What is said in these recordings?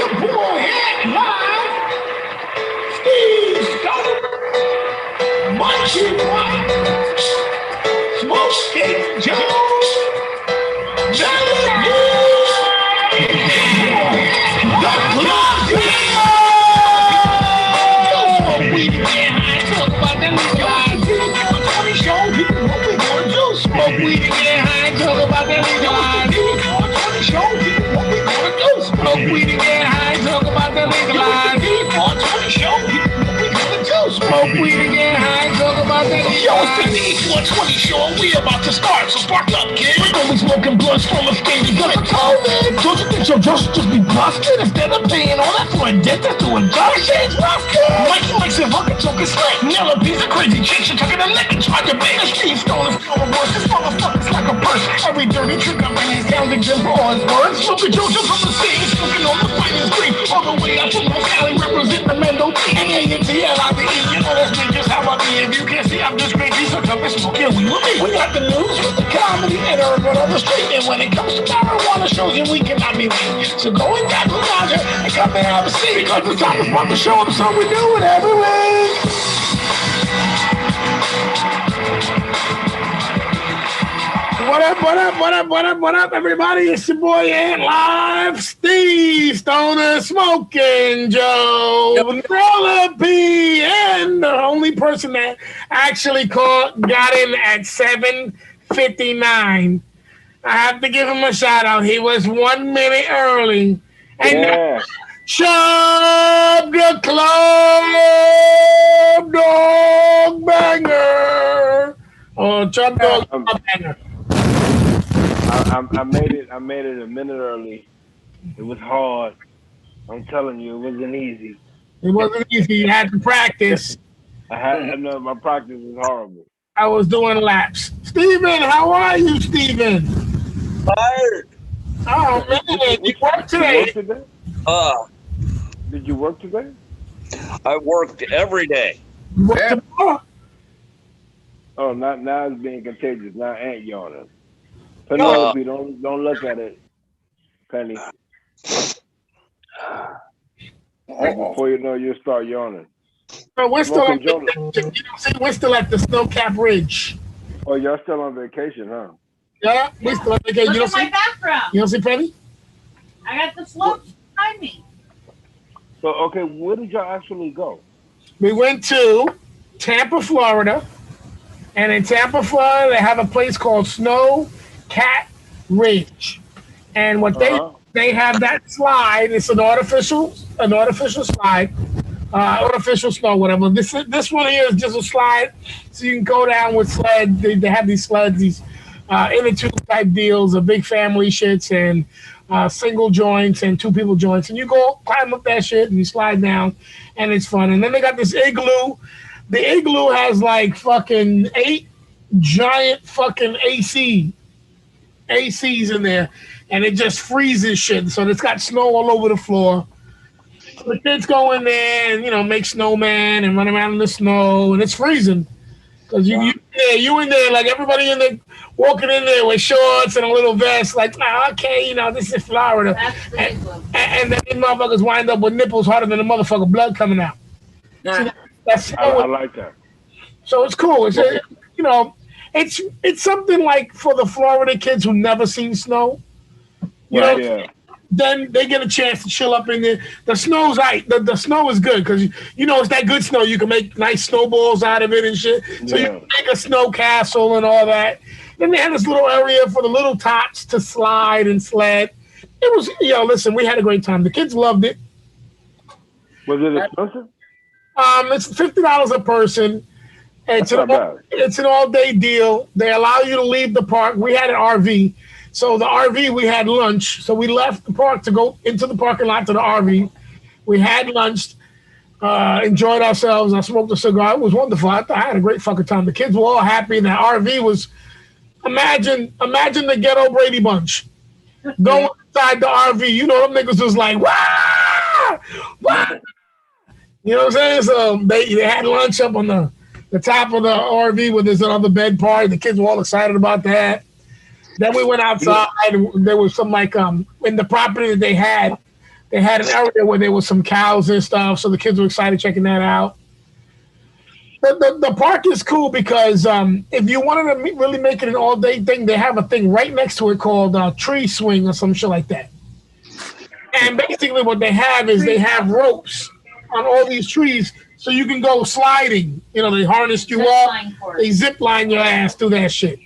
your boy at live. Steve Stone. Munchie White. Smoking Joe. The club. Smoke weed and get high. Talk about that legalized. TheD420 Show. What we gonna do? Smoke weed and get high. Talk about that legalized. TheD420 Show. What we gonna do? Smoke weed and get high. Talk about that legalized. TheD420 Show. What we gonna do? Smoke weed and get high. Talk about that legalized. Yo, it's the TheD420 Show. We about to start, so spark up, kid. We're gonna be smoking blunts from a stage. Gonna tell me, don't you think your just be busted instead of paying all that for a dentist to adjust shit? Mikey likes it fucking talking slang. Nail a piece of crazy chicks. You're talking a neck and try to make a Steve Stone is still the worst. This motherfucker's like a purse. Every dirty trick I bring is down to Jim for all his words. Smoking Jojo from the scene, smoking on the fighting screen. All the way out from North Cali, represent the Mendo. A-A-N-T-L-I-V-E. You know that's me, just how I be. If you can't see, I'm just crazy, so come and smoke it. We with me. We got the news with the comedy and urban on the street. And when it comes to marijuana shows, and we cannot be weak. So go and grab the lounge and come and have a seat. Because it's time to start the show, so we do it every week. What up, everybody? It's your boy Ant Live, Steve Stoner, Smoking Joe, Nola P, and the only person that actually got in at 7:59. I have to give him a shout out. He was 1 minute early. And Chub the Club Dog Banger. Oh, Chub Dog Banger. I made it a minute early. It was hard. I'm telling you, it wasn't easy. It wasn't easy. You had to practice. My practice was horrible. I was doing laps. Steven, how are you, Steven? Tired. Oh, man. You worked today? Did you work today? I worked every day. You worked tomorrow? Oh, now it's being contagious. Now Ant yawning. Penelope, don't look at it, Penny. Before you know, you'll start yawning. So we're still on vacation. We're still at the Snowcap Ridge. Oh, y'all still on vacation, huh? Yeah, we're still on vacation. Look at my background. You don't see Penny? I got the slopes behind me. So, okay, where did y'all actually go? We went to Tampa, Florida. And in Tampa, Florida, they have a place called Snowcat Ridge. And what they have that slide, it's an artificial slide. Artificial snow, whatever. This one here is just a slide, so you can go down with sled. They have these sleds, these inner tube type deals, of big family shits and single joints and two people joints, and you go climb up that shit and you slide down, and it's fun. And then they got this igloo. The igloo has like fucking 8 giant fucking ACs in there, and it just freezes shit. So it's got snow all over the floor. The kids go in there and, make snowman and run around in the snow, and it's freezing. Because you in there, like everybody in there, walking in there with shorts and a little vest, like, okay, this is Florida. And then these motherfuckers wind up with nipples harder than the motherfucker blood coming out. Yeah. So I like that. So it's cool. It's it's something like for the Florida kids who never seen snow. Then they get a chance to chill up in there. The snow's right. The snow is good because it's that good snow. You can make nice snowballs out of it and shit. So you can make a snow castle and all that. Then they had this little area for the little tots to slide and sled. It was, listen, we had a great time. The kids loved it. Was it expensive? It's $50 a person. It's an all-day deal. They allow you to leave the park. We had an RV. So the RV, we had lunch. So we left the park to go into the parking lot to the RV. We had lunch, enjoyed ourselves. I smoked a cigar. It was wonderful. I had a great fucking time. The kids were all happy. That RV was, imagine the ghetto Brady Bunch. Going inside the RV. Them niggas was like, wah! Wah! You know what I'm saying? So they had lunch up on the top of the RV where there's another bed party. The kids were all excited about that. Then we went outside, and there was some in the property that they had, They had an area where there was some cows and stuff, so the kids were excited checking that out. The park is cool because if you wanted to really make it an all day thing, they have a thing right next to it called tree swing or some shit like that. And basically, what they have is they have ropes on all these trees, so you can go sliding. You know, they harness you up, they zip line your ass through that shit.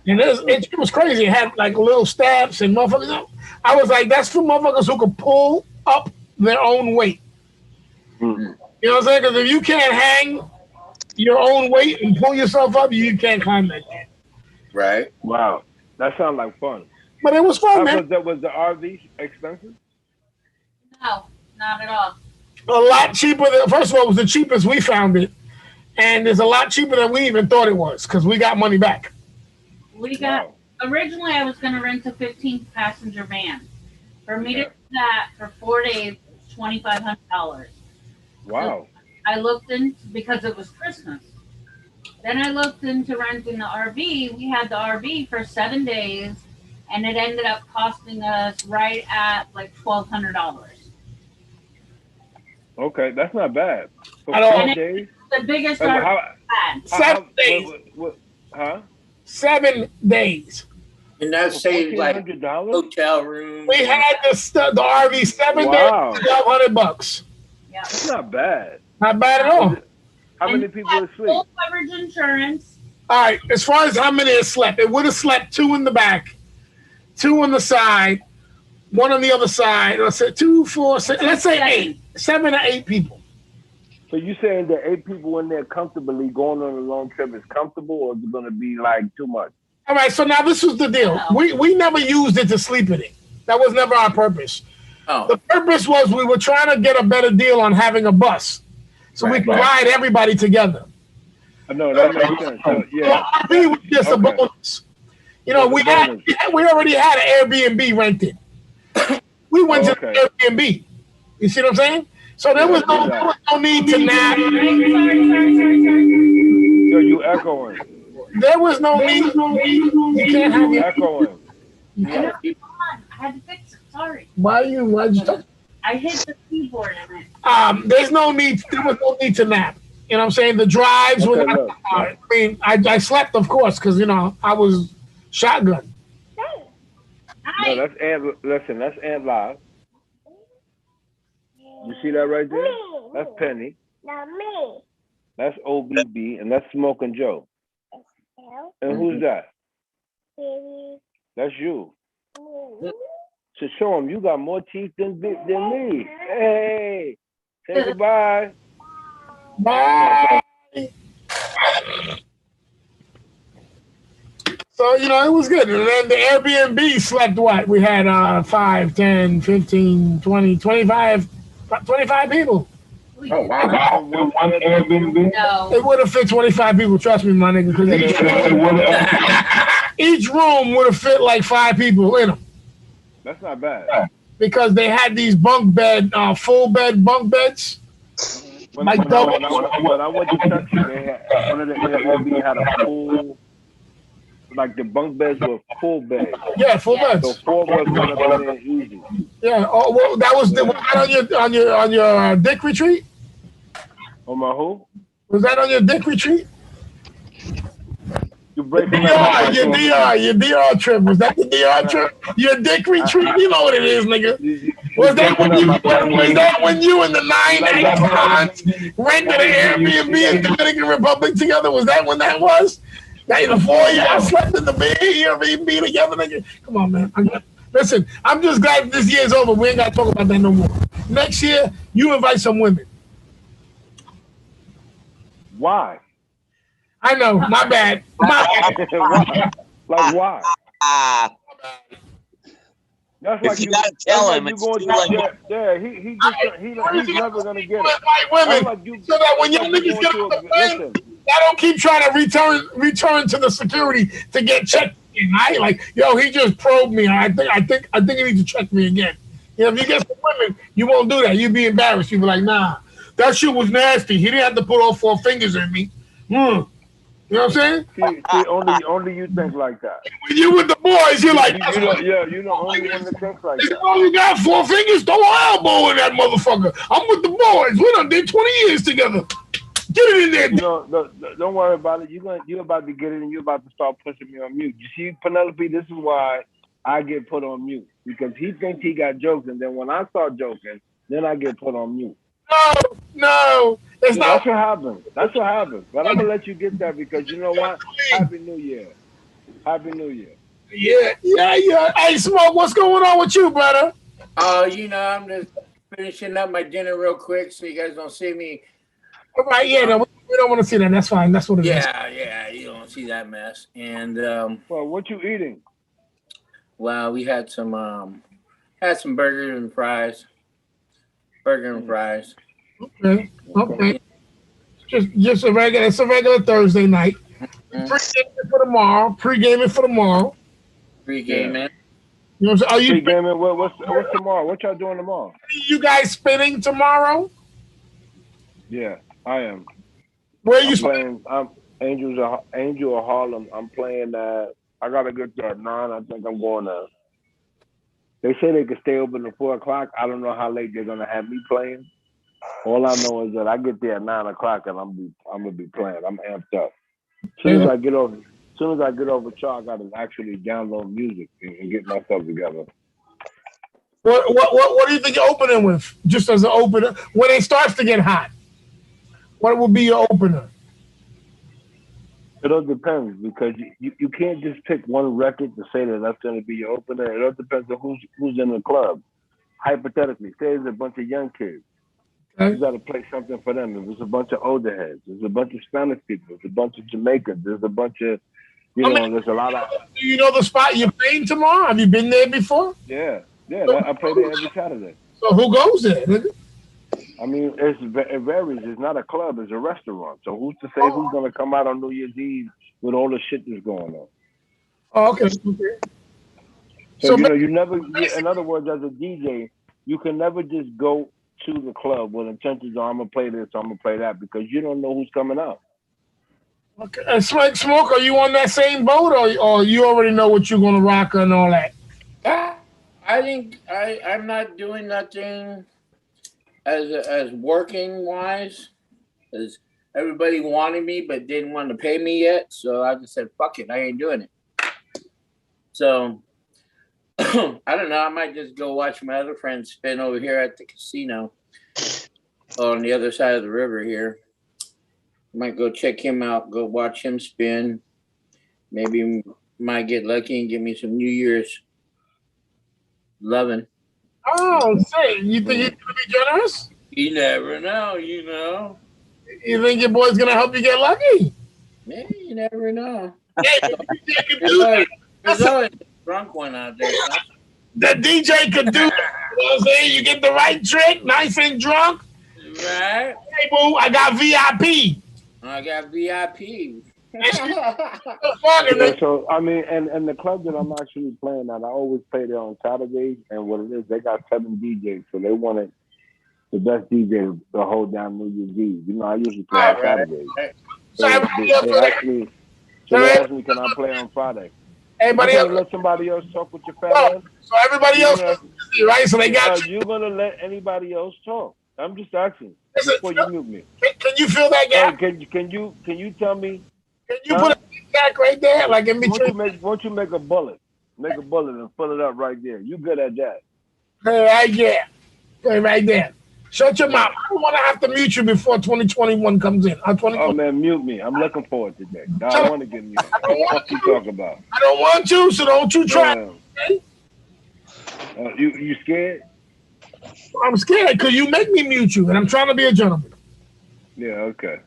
And it was crazy. It had like little steps and motherfuckers. I was like, that's for motherfuckers who can pull up their own weight. You know what I'm saying? Because if you can't hang your own weight and pull yourself up, you can't climb that shit. Right. Wow. That sounds like fun. But it was fun, man. Was the RV expensive? No, not at all. A lot cheaper than, first of all, it was the cheapest we found it. And it's a lot cheaper than we even thought it was because we got money back. Originally I was going to rent a 15-passenger van. For me to do that for 4 days, $2,500. Wow. So I looked into, because it was Christmas. Then I looked into renting the RV. We had the RV for 7 days, and it ended up costing us right at like $1,200. Okay, that's not bad. For 4 days? The biggest RV I had. 7 days. Huh? 7 days. And that saved like hotel room. We had the RV 7 days, $1,200. Yeah, that's not bad. Not bad at all. How many people are asleep? Full coverage insurance. All right, as far as how many it slept, it would have slept 2 in the back, 2 on the side, 1 on the other side. Let's say 2, 4, 6. Let's say 8, 7 to 8 people. So you saying that 8 people in there comfortably going on a long trip is comfortable, or is it going to be like too much? All right, so now this was the deal. We never used it to sleep in it. That was never our purpose. Oh. The purpose was we were trying to get a better deal on having a bus, so we could ride everybody together. No, that makes sense. So, yeah, RV was just a bonus. You know, we already had an Airbnb rented. We went to the Airbnb. You see what I'm saying? So there was no need to nap. Yo, you echoing. There was no need. You can't have you echoing. I had to fix it. Sorry. Why'd you touch? I hit the keyboard in it. There was no need to nap. You know what I'm saying? The drives were not hard. I mean, I slept, of course, because, you know, I was shotgun. No, that's Ant. Listen, that's Ant Live. You see that right there? That's Penny. Not me. That's OBB, and that's Smoking Joe. And who's that? That's you. So show him you got more teeth than me. Hey, say goodbye. Bye. So, you know, it was good. And then the Airbnb slept what? We had 5, 10, 15, 20, 25 people. Oh, wow. One Airbnb? No. It would have fit 25 people, trust me, my nigga. Each room would have fit like 5 people in them. That's not bad. Because they had these bunk bed, full bed bunk beds. When I went to Turkey, one of the Airbnb had a full, like the bunk beds were full beds. Yeah, full beds. So 4 of us would have been there easy. Yeah. Oh, well, that was on your dick retreat. On my who? Was that on your dick retreat? You breaking your DR trip. Was that the DR trip? Your dick retreat? You know what it is, nigga. Was that when you and the 9 icons rented an Airbnb in Dominican Republic together? Was that when that was? That the 4 of y'all slept in the Airbnb together, nigga. Come on, man. Listen, I'm just glad this year's over. We ain't got to talk about that no more. Next year, you invite some women. Why? I know, my bad. Like why? That's like you gotta tell him. He's never gonna get it. White women, so that when your niggas get on the plane, I don't keep trying to return to the security to get checked in. I like, yo, he just probed me. I think he needs to check me again. You know, if you get some women, you won't do that. You'd be embarrassed. You'd be like, nah, that shit was nasty. He didn't have to put all 4 fingers in me. You know what I'm saying? See, only you think like that. When you with the boys, you're like, you're the only one that thinks like that. Oh, you got 4 fingers? Throw an elbow in that motherfucker. I'm with the boys. We done did 20 years together. Get it in there. You know, don't worry about it. You're about to get it, and you're about to start pushing me on mute. You see, Penelope, this is why I get put on mute, because he thinks he got jokes, and then when I start joking, then I get put on mute. No, it's not. That's what happens. That's what happens. But I'm gonna let you get that, because you know what? Happy New Year. Happy New Year. Yeah. Hey, Smoke, what's going on with you, brother? Oh, you know, I'm just finishing up my dinner real quick so you guys don't see me. All right, no, we don't want to see that. That's fine. That's what it is. Yeah, you don't see that mess. And well, what you eating? Well, we had some burgers and fries. Okay. Just a regular. It's a regular Thursday night. Pre-gaming for tomorrow. Pre-gaming. Pre-gaming. You know what I'm saying? Are you pre-gaming? What's tomorrow? What y'all doing tomorrow? You guys spinning tomorrow? Yeah, I am. Where are you playing? I'm Angel of Harlem. I'm playing. I gotta get there at 9. I think I'm going to. They say they could stay open at 4 o'clock. I don't know how late they're gonna have me playing. All I know is that I get there at 9 o'clock and I'm gonna be playing. I'm amped up. As soon as I get over y'all, I gotta actually download music and get myself together. What do you think you're opening with? Just as an opener, when it starts to get hot, what will be your opener? It all depends, because you can't just pick one record to say that that's going to be your opener. It all depends on who's in the club. Hypothetically, say there's a bunch of young kids. Okay. You got to play something for them. If there's a bunch of older heads, there's a bunch of Spanish people, there's a bunch of Jamaicans, there's a bunch of, there's a lot of. Do you know the spot you're playing tomorrow? Have you been there before? Yeah, I play there every Saturday. So who goes there? I mean, it varies. It's not a club; it's a restaurant. So who's to say who's going to come out on New Year's Eve with all the shit that's going on? Oh, okay. So you never. In other words, as a DJ, you can never just go to the club with intentions. I'm gonna play this, I'm gonna play that, because you don't know who's coming out. Okay. Smoke, are you on that same boat, or you already know what you're gonna rock and all that? I think I'm not doing nothing as working wise, as everybody wanted me but didn't want to pay me yet. So I just said, fuck it, I ain't doing it. So I don't know. I might just go watch my other friends spin over here at the casino on the other side of the river here. Might go check him out, go watch him spin. Maybe might get lucky and give me some New Year's loving. Oh, say, you think he's gonna be generous? You never know, You think your boy's gonna help you get lucky? Yeah, you never know. There's always a drunk one out there. Huh? The DJ could do. You know what I'm saying? You get the right trick, nice and drunk. Right. Hey, boo, I got VIP. I got VIP. So I mean, and the club that I'm actually playing at, I always play there on Saturdays, and what it is, they got 7 DJs, so they wanted the best DJ to hold down New Year's Eve. I usually play on Saturdays. So they asked me, can I play on Friday? Everybody else, let somebody else talk with your fat ass. So everybody else, right? So they got you gonna let anybody else talk? I'm just asking before you mute me. Can you feel that gap? Hey, can you tell me? Can you put a back right there, like in between? Won't you make a bullet? Make a bullet and fill it up right there. You good at that? Hey, right there. Hey, right there. Shut your mouth. I don't want to have to mute you before 2021 comes in. Oh, man, mute me. I'm looking forward to that. I don't want to get muted. What you talk about? I don't want you, so don't you try. Okay? You scared? I'm scared because you make me mute you, and I'm trying to be a gentleman. Yeah, okay.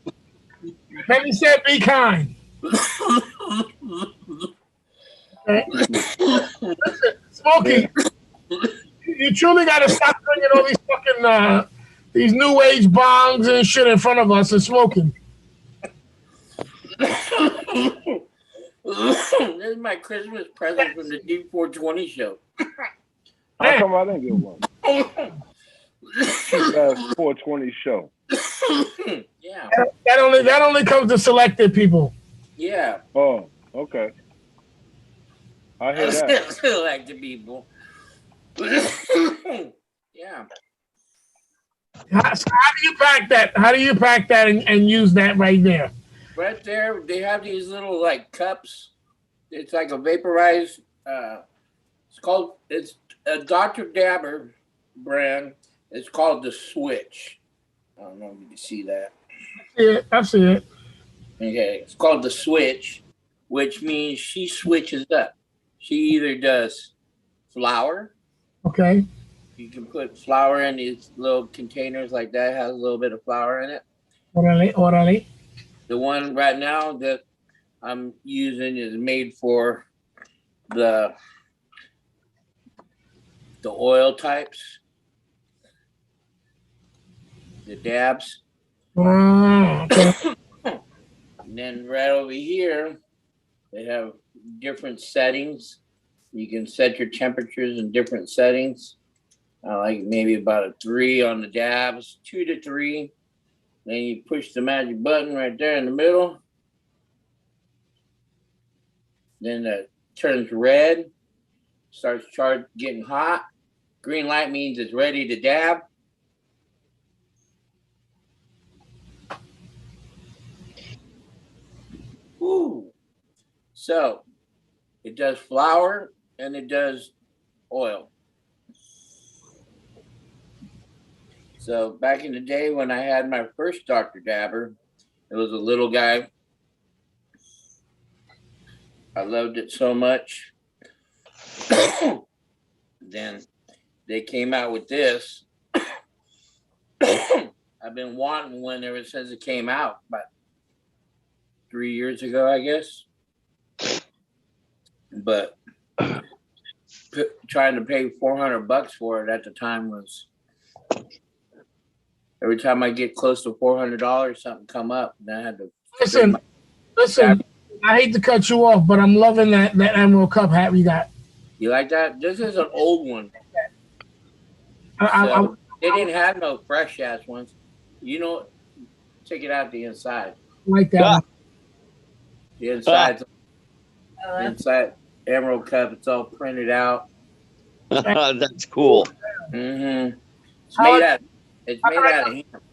Penny said, be kind. Okay. Listen, Smokey, you truly got to stop drinking all these fucking these new age bongs and shit in front of us and smoking. This is my Christmas present from the D420 show. How come I didn't get one? That's 420 show. Yeah. That only comes to selected people. Yeah. Oh, okay. I hear that. I like the people. Yeah. So how do you pack that? How do you pack that and use that right there? Right there, they have these little like cups. It's like a vaporized. It's a Dr. Dabber brand. It's called the Switch. I don't know if you can see that. I see it. Okay, it's called the Switch, which means she switches up. She either does flour. Okay. You can put flour in these little containers like that. Has a little bit of flour in it. Orale. The one right now that I'm using is made for the oil types, the dabs. Okay. And then right over here, they have different settings. You can set your temperatures in different settings. Like maybe about a 3 on the dabs, 2 to 3. Then you push the magic button right there in the middle. Then it turns red, starts getting hot. Green light means it's ready to dab. Ooh. So it does flour and it does oil. So back in the day when I had my first Dr. Dabber, it was a little guy. I loved it so much. Then they came out with this. I've been wanting one ever since it came out, about 3 years ago, I guess. But trying to pay $400 for it at the time was, every time I get close to $400, something come up, and I had to. Listen. I hate to cut you off, but I'm loving that Emerald Cup hat we got. You like that? This is an old one. They didn't have no fresh ass ones. You know, check it out the inside. Like that one. The inside Emerald Cup. It's all printed out. That's cool. Mm-hmm. It's made out of hemp.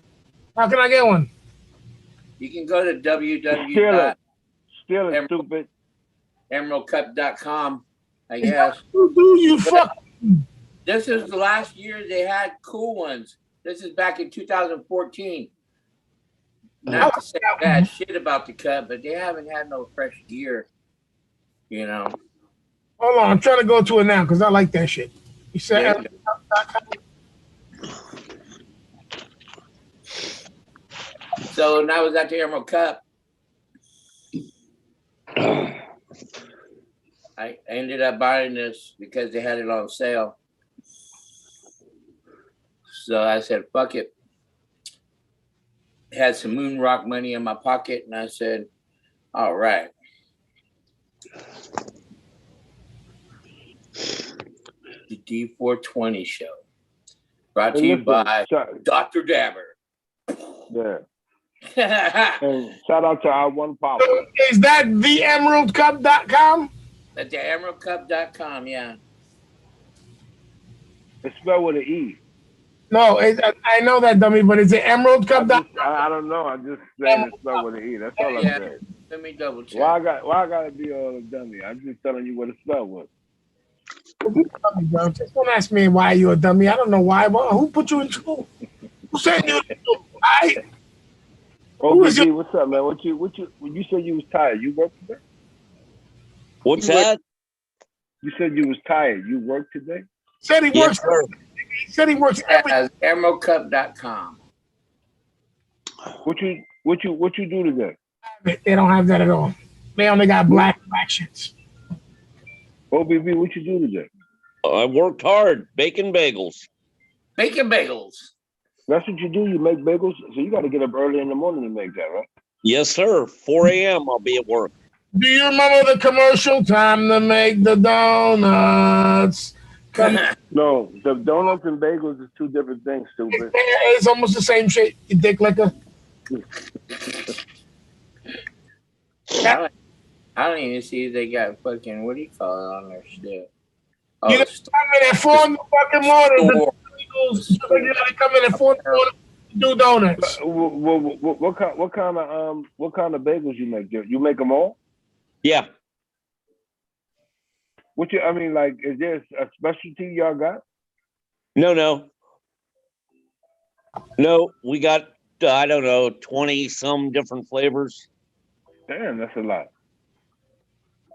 How can I get one? You can go to Steal it, stupid. emeraldcup.com, I guess. Do you fuck? This is the last year they had cool ones. This is back in 2014. Not to say bad shit about the cup, but they haven't had no fresh gear, you know. Hold on, I'm trying to go to it now because I like that shit. You said so when I was at the Emerald Cup, I ended up buying this because they had it on sale. So I said, fuck it. Had some moon rock money in my pocket, and I said, all right. The D420 Show. Brought to you by Dr. Dabber. Yeah. And shout out to our one pop. So is that theemeraldcup.com? At theemeraldcup.com, yeah. It's spelled with an E. No, I know that, dummy, but is it emeraldcup.com? I don't know. I'm just saying it's spelled with an E. That's all I'm saying. Let me double check. Why I gotta be all a dummy? I'm just telling you what it's spelled with. Just don't ask me why you a dummy. I don't know why. Well, who put you in school? Who sent you to school? OBG, what's up, man? When you said you was tired, you worked today? What's that? You said you was tired. You worked today? Said he works. He said he works every. emeraldcup.com. What you do today? They don't have that at all. They only got black shits. OBB, what you do today? I worked hard, baking bagels. Baking bagels. That's what you do? You make bagels? So you got to get up early in the morning to make that, right? Yes, sir. 4 a.m. I'll be at work. Do you remember the commercial? Time to make the donuts. No, the donuts and bagels is two different things, stupid. It's almost the same shit. You dick licker. I don't even see if they got fucking, what do you call it on their shit? Oh, you gotta come in at 4 in the fucking morning. You gotta come in at 4 in the morning to do donuts. What kind of bagels you make? You make them all? Yeah. I mean, like, is there a specialty y'all got? No, we got, I don't know, 20 some different flavors. Damn, that's a lot.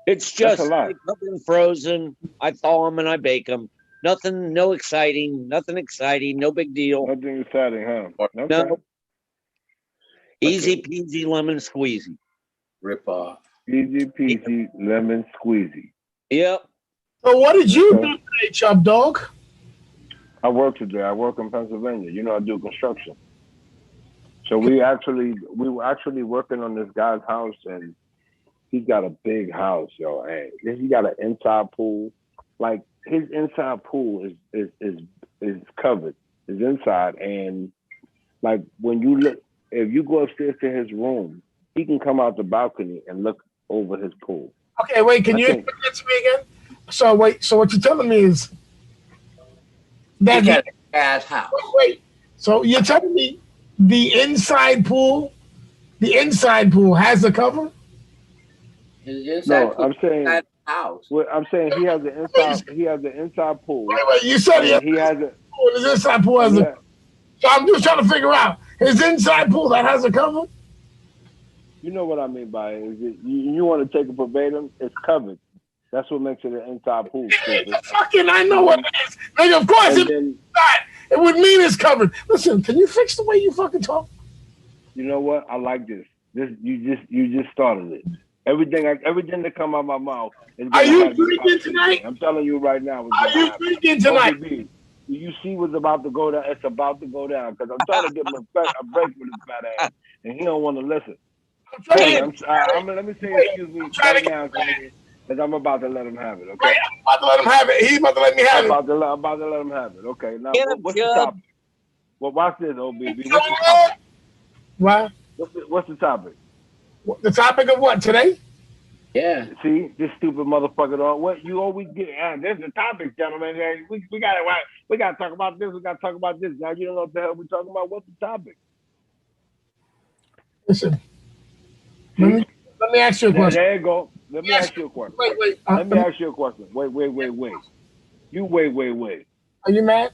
It's just, they come in frozen. I thaw them and I bake them. Nothing, no exciting, nothing exciting, no big deal. Nothing exciting, huh? Okay. No. Easy peasy lemon squeezy. Rip off. Easy peasy lemon squeezy. Yep. So what did you do today, Chub Dog? I work today. I work in Pennsylvania. You know, I do construction. So we were actually working on this guy's house, and he's got a big house, yo. And he got an inside pool. Like, his inside pool is covered. His inside, and like, when you look, if you go upstairs to his room, he can come out the balcony and look over his pool. Okay, wait, can you explain that to me again? So what you're telling me is that he got an ass house. Wait, so you're telling me the inside pool has a cover? No, I'm saying house. Well, I'm saying he has the inside pool. Wait, you said he has a pool. His inside pool has a. So I'm just trying to figure out his inside pool that has a cover. You know what I mean by it? Is it you want to take a verbatim? It's covered. That's what makes it an inside pool. I know what it is. Like, of course, it would mean it's covered. Listen, can you fix the way you fucking talk? You know what? I like this. You just started it. Everything that come out of my mouth is. Are you drinking tonight? I'm telling you right now. Are you drinking tonight? You see what's about to go down? It's about to go down because I'm trying to give him a break with his fat ass, and he don't want to listen. Let me say excuse me right now because I'm about to let him have it. Okay. Right, I'm about to let him have it. He's about to let me have it. I'm about to let him have it. Okay. Now what's the topic? Well, watch this, OBB. What's the topic? What? What's the topic? The topic of what today? Yeah. See, this stupid motherfucker. What you always get? There's the topic, gentlemen. We got to talk about this. We got to talk about this. Now you don't know what the hell we're talking about. What's the topic? Listen. Let me ask you a question. There you go. Let me ask you a question. Wait. Let me ask you a question. Wait. You wait. Are you mad?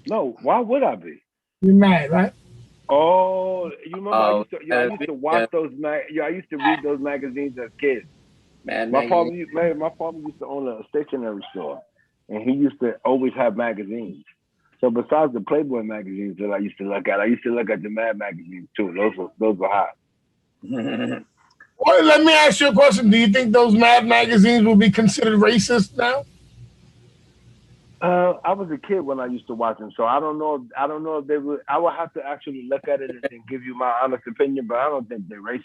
No. Why would I be? You mad, right? Oh, you remember I used to watch those I used to read those magazines as kids. My father used to own a stationery store, and he used to always have magazines. So besides the Playboy magazines that I used to look at, I used to look at the Mad magazines too. Those were hot. Well, let me ask you a question. Do you think those Mad magazines will be considered racist now? I was a kid when I used to watch them, so I don't know if they would. I would have to actually look at it and give you my honest opinion, but I don't think they're racist.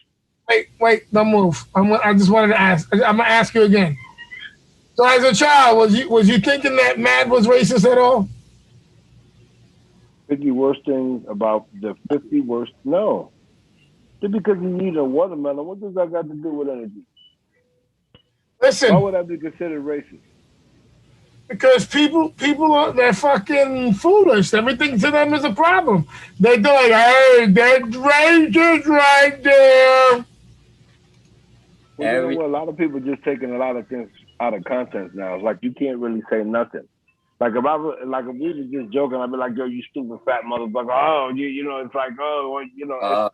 Wait, don't move. I just wanted to ask. I'm gonna ask you again. So, as a child, was you thinking that Mad was racist at all? 50 worst things about the 50 worst? No, just because you eat a watermelon, what does that got to do with anything? Listen, why would I be considered racist? Because they're fucking foolish. Everything to them is a problem. They're like, hey, that's racist right there. Well, you know what? A lot of people just taking a lot of things out of context now. It's like you can't really say nothing. Like if we were just joking, I'd be like, yo, you stupid fat motherfucker. Oh, you know, it's like, oh, you know,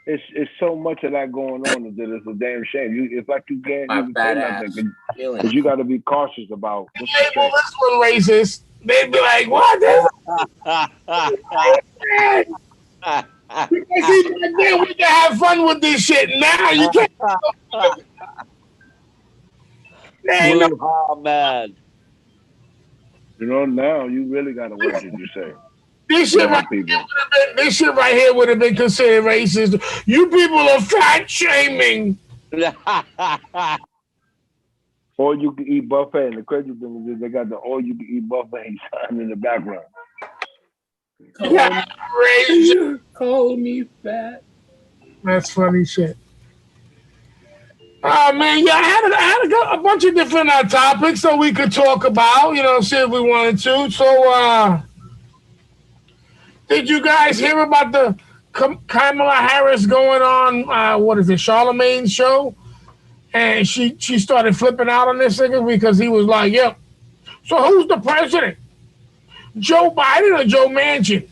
it's so much of that going on that it's a damn shame. It's like you can't even say nothing because you got to be cautious about. Label this one racist. They'd be like, what? We can have fun with this shit now. You can't. Man. You know, now you really got to watch what you say. This shit right here would have been considered racist. You people are fat shaming. All you can eat buffet, and the crazy thing is they got the all you can eat buffet sign in the background. Call me fat. That's funny shit. Man, yeah, I had a bunch of different topics that we could talk about, see if we wanted to. So, did you guys hear about the Kamala Harris going on, what is it, Charlemagne's show? And she started flipping out on this nigga because he was like, yep. So who's the president? Joe Biden or Joe Manchin?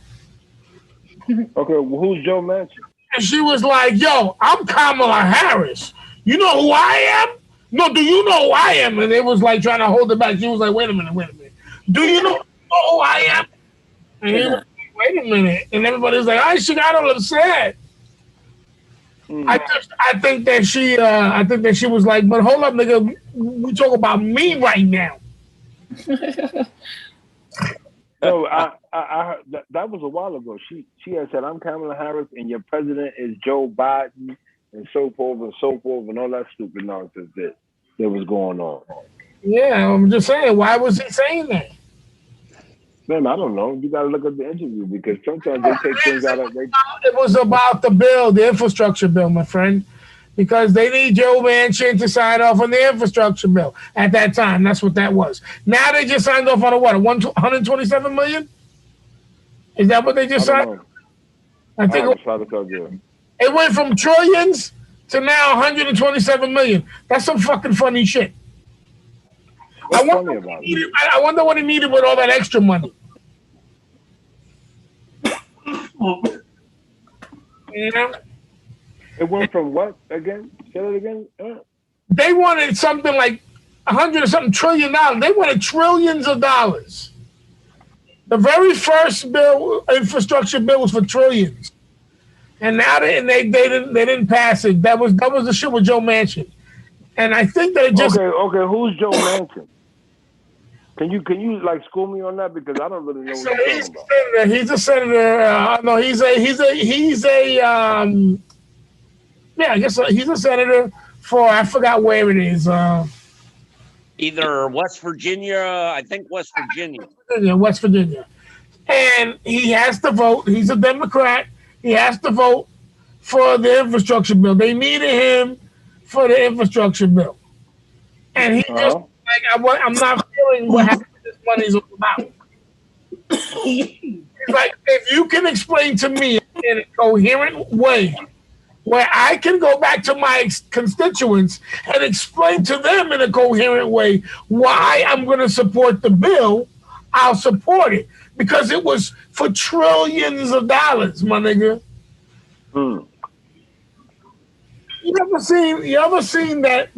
Okay, well, who's Joe Manchin? And she was like, yo, I'm Kamala Harris. You know who I am? No, do you know who I am? And it was like trying to hold it back. She was like, wait a minute. Do you know who I am? And he was like, wait a minute. And everybody was like, she got all upset. I think that she was like, but hold up, nigga, we talk about me right now. No, I heard that was a while ago. She had said, I'm Kamala Harris and your president is Joe Biden and so forth and all that stupid nonsense that was going on. Yeah, I'm just saying, why was he saying that? Man, I don't know. You got to look at the interview because sometimes they take things out of it. It was about the infrastructure bill, my friend, because they need Joe Manchin to sign off on the infrastructure bill at that time. That's what that was. Now they just signed off on $127 million? Is that what they just signed? I think it went from trillions to now 127 million. That's some fucking funny shit. I wonder what he needed with all that extra money. It went from what again? Say it again. They wanted something like 100 or something $trillion. They wanted trillions of dollars. The very first infrastructure bill was for trillions, and now they didn't pass it. That was the shit with Joe Manchin, and I think they just okay. Who's Joe Manchin? Can you like school me on that because I don't really know what you're talking about. He's a senator. No, he's a yeah, I guess he's a senator for I forgot where it is. Either West Virginia, I think West Virginia. West Virginia. And he has to vote. He's a Democrat. He has to vote for the infrastructure bill. They needed him for the infrastructure bill. And he just like, I'm not feeling what half this money's all about. He's like, if you can explain to me in a coherent way where I can go back to my constituents and explain to them in a coherent way why I'm going to support the bill, I'll support it. Because it was for trillions of dollars, my nigga. You ever seen that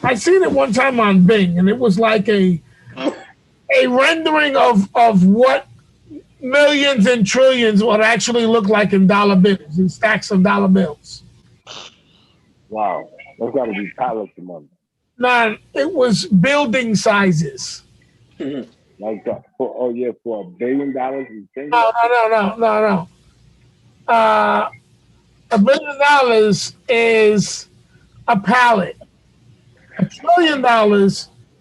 I seen it one time on Bing, and it was like a rendering of what millions and trillions would actually look like in dollar bills, in stacks of dollar bills. Wow, that's got to be pallets of money. Nah, it was building sizes. Like that? For $1 billion in things? No. $1 billion is a pallet. $1 trillion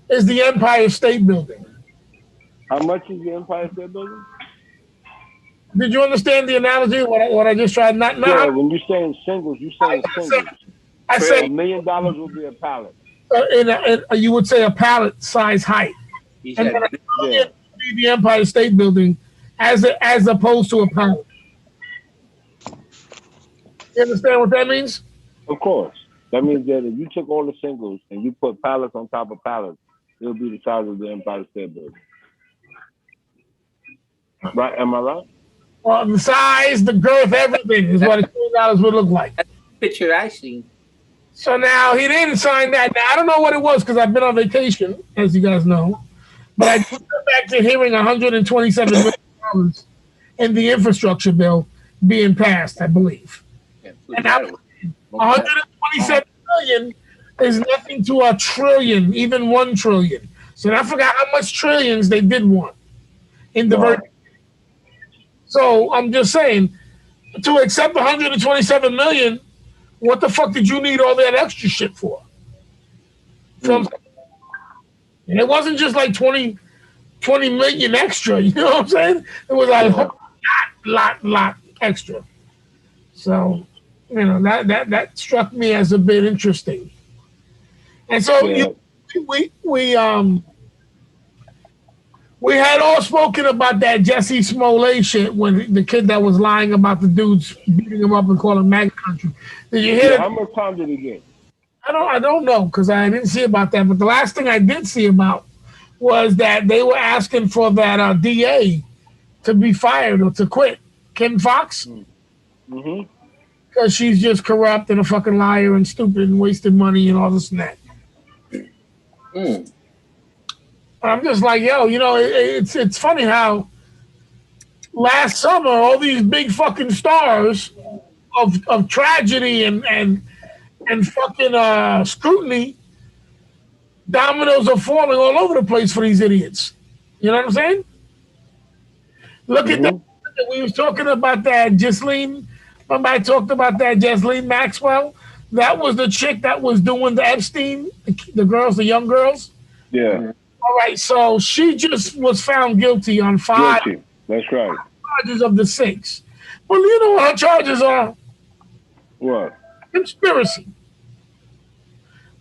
is the Empire State Building. How much is the Empire State Building? Did you understand the analogy? What I just tried? Not. When you're saying singles, I said $1 million would be a pallet. You would say a pallet size height, and then $1 billion would be the Empire State Building, as opposed to a pallet. You understand what that means? Of course. That means that if you took all the singles and you put pallets on top of pallets, it'll be the size of the Empire State Building. Right? Am I right? Well, the size, the girth, everything is what $1 trillion would look like. That's the picture I see. So now he didn't sign that. Now I don't know what it was because I've been on vacation, as you guys know. But I just got back to hearing $127 million in the infrastructure bill being passed, I believe. And $127 million is nothing to $1 trillion, even $1 trillion. So I forgot how much trillions they did want in the version. So I'm just saying, to accept $127 million, what the fuck did you need all that extra shit for? And it wasn't just like 20 million extra, you know what I'm saying? It was like a lot extra. So You know, that struck me as a bit interesting. And so we had all spoken about that Jesse Smollett shit when the kid that was lying about the dudes beating him up and calling MAGA country. Did you hear how much time did he get? I don't know because I didn't see about that. But the last thing I did see about was that they were asking for that DA to be fired or to quit, Kim Fox, because she's just corrupt and a fucking liar and stupid and wasting money and all this and that. I'm just like, yo, you know, it's funny how last summer all these big fucking stars of tragedy and fucking scrutiny, dominoes are falling all over the place for these idiots. You know what I'm saying? Look at that. We was talking about that Ghislaine. Remember I talked about that Ghislaine Maxwell? That was the chick that was doing the Epstein, the girls, the young girls. Yeah. All right, so she just was found guilty on 5. Guilty. That's right. Charges of the 6. Well, you know what her charges are? What? Conspiracy.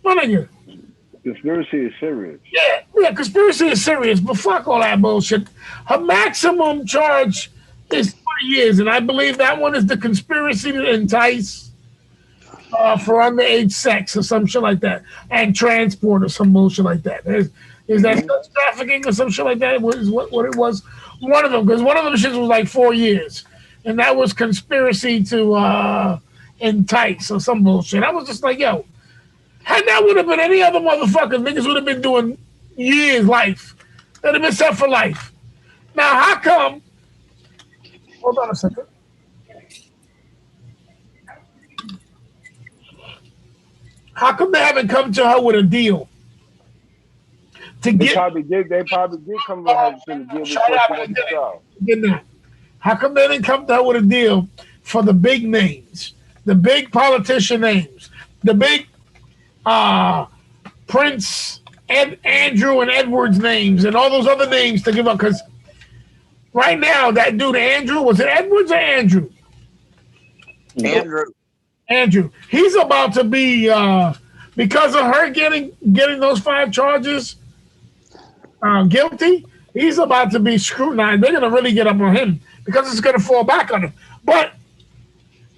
My nigga. Conspiracy is serious. Yeah, conspiracy is serious, but fuck all that bullshit. Her maximum charge is 20 years, and I believe that one is the conspiracy to entice for underage sex or some shit like that, and transport or some bullshit like that. Is that sex trafficking or some shit like that? Is what it was? One of them, because one of them shits was like 4 years, and that was conspiracy to entice or some bullshit. I was just like, yo, had that would have been any other motherfucker, niggas would have been doing years life. They'd have been set for life. Now, how come? Hold on a second. How come they haven't come to her with a deal? They probably did come to her with a deal before she went. How come they didn't come to her with a deal for the big names, the big politician names, the big Prince, Andrew, and Edward's names, and all those other names to give up? Because right now, that dude Andrew, was it Edwards or Andrew? Andrew. He's about to be because of her getting those 5 charges guilty. He's about to be scrutinized. They're gonna really get up on him because it's gonna fall back on him. But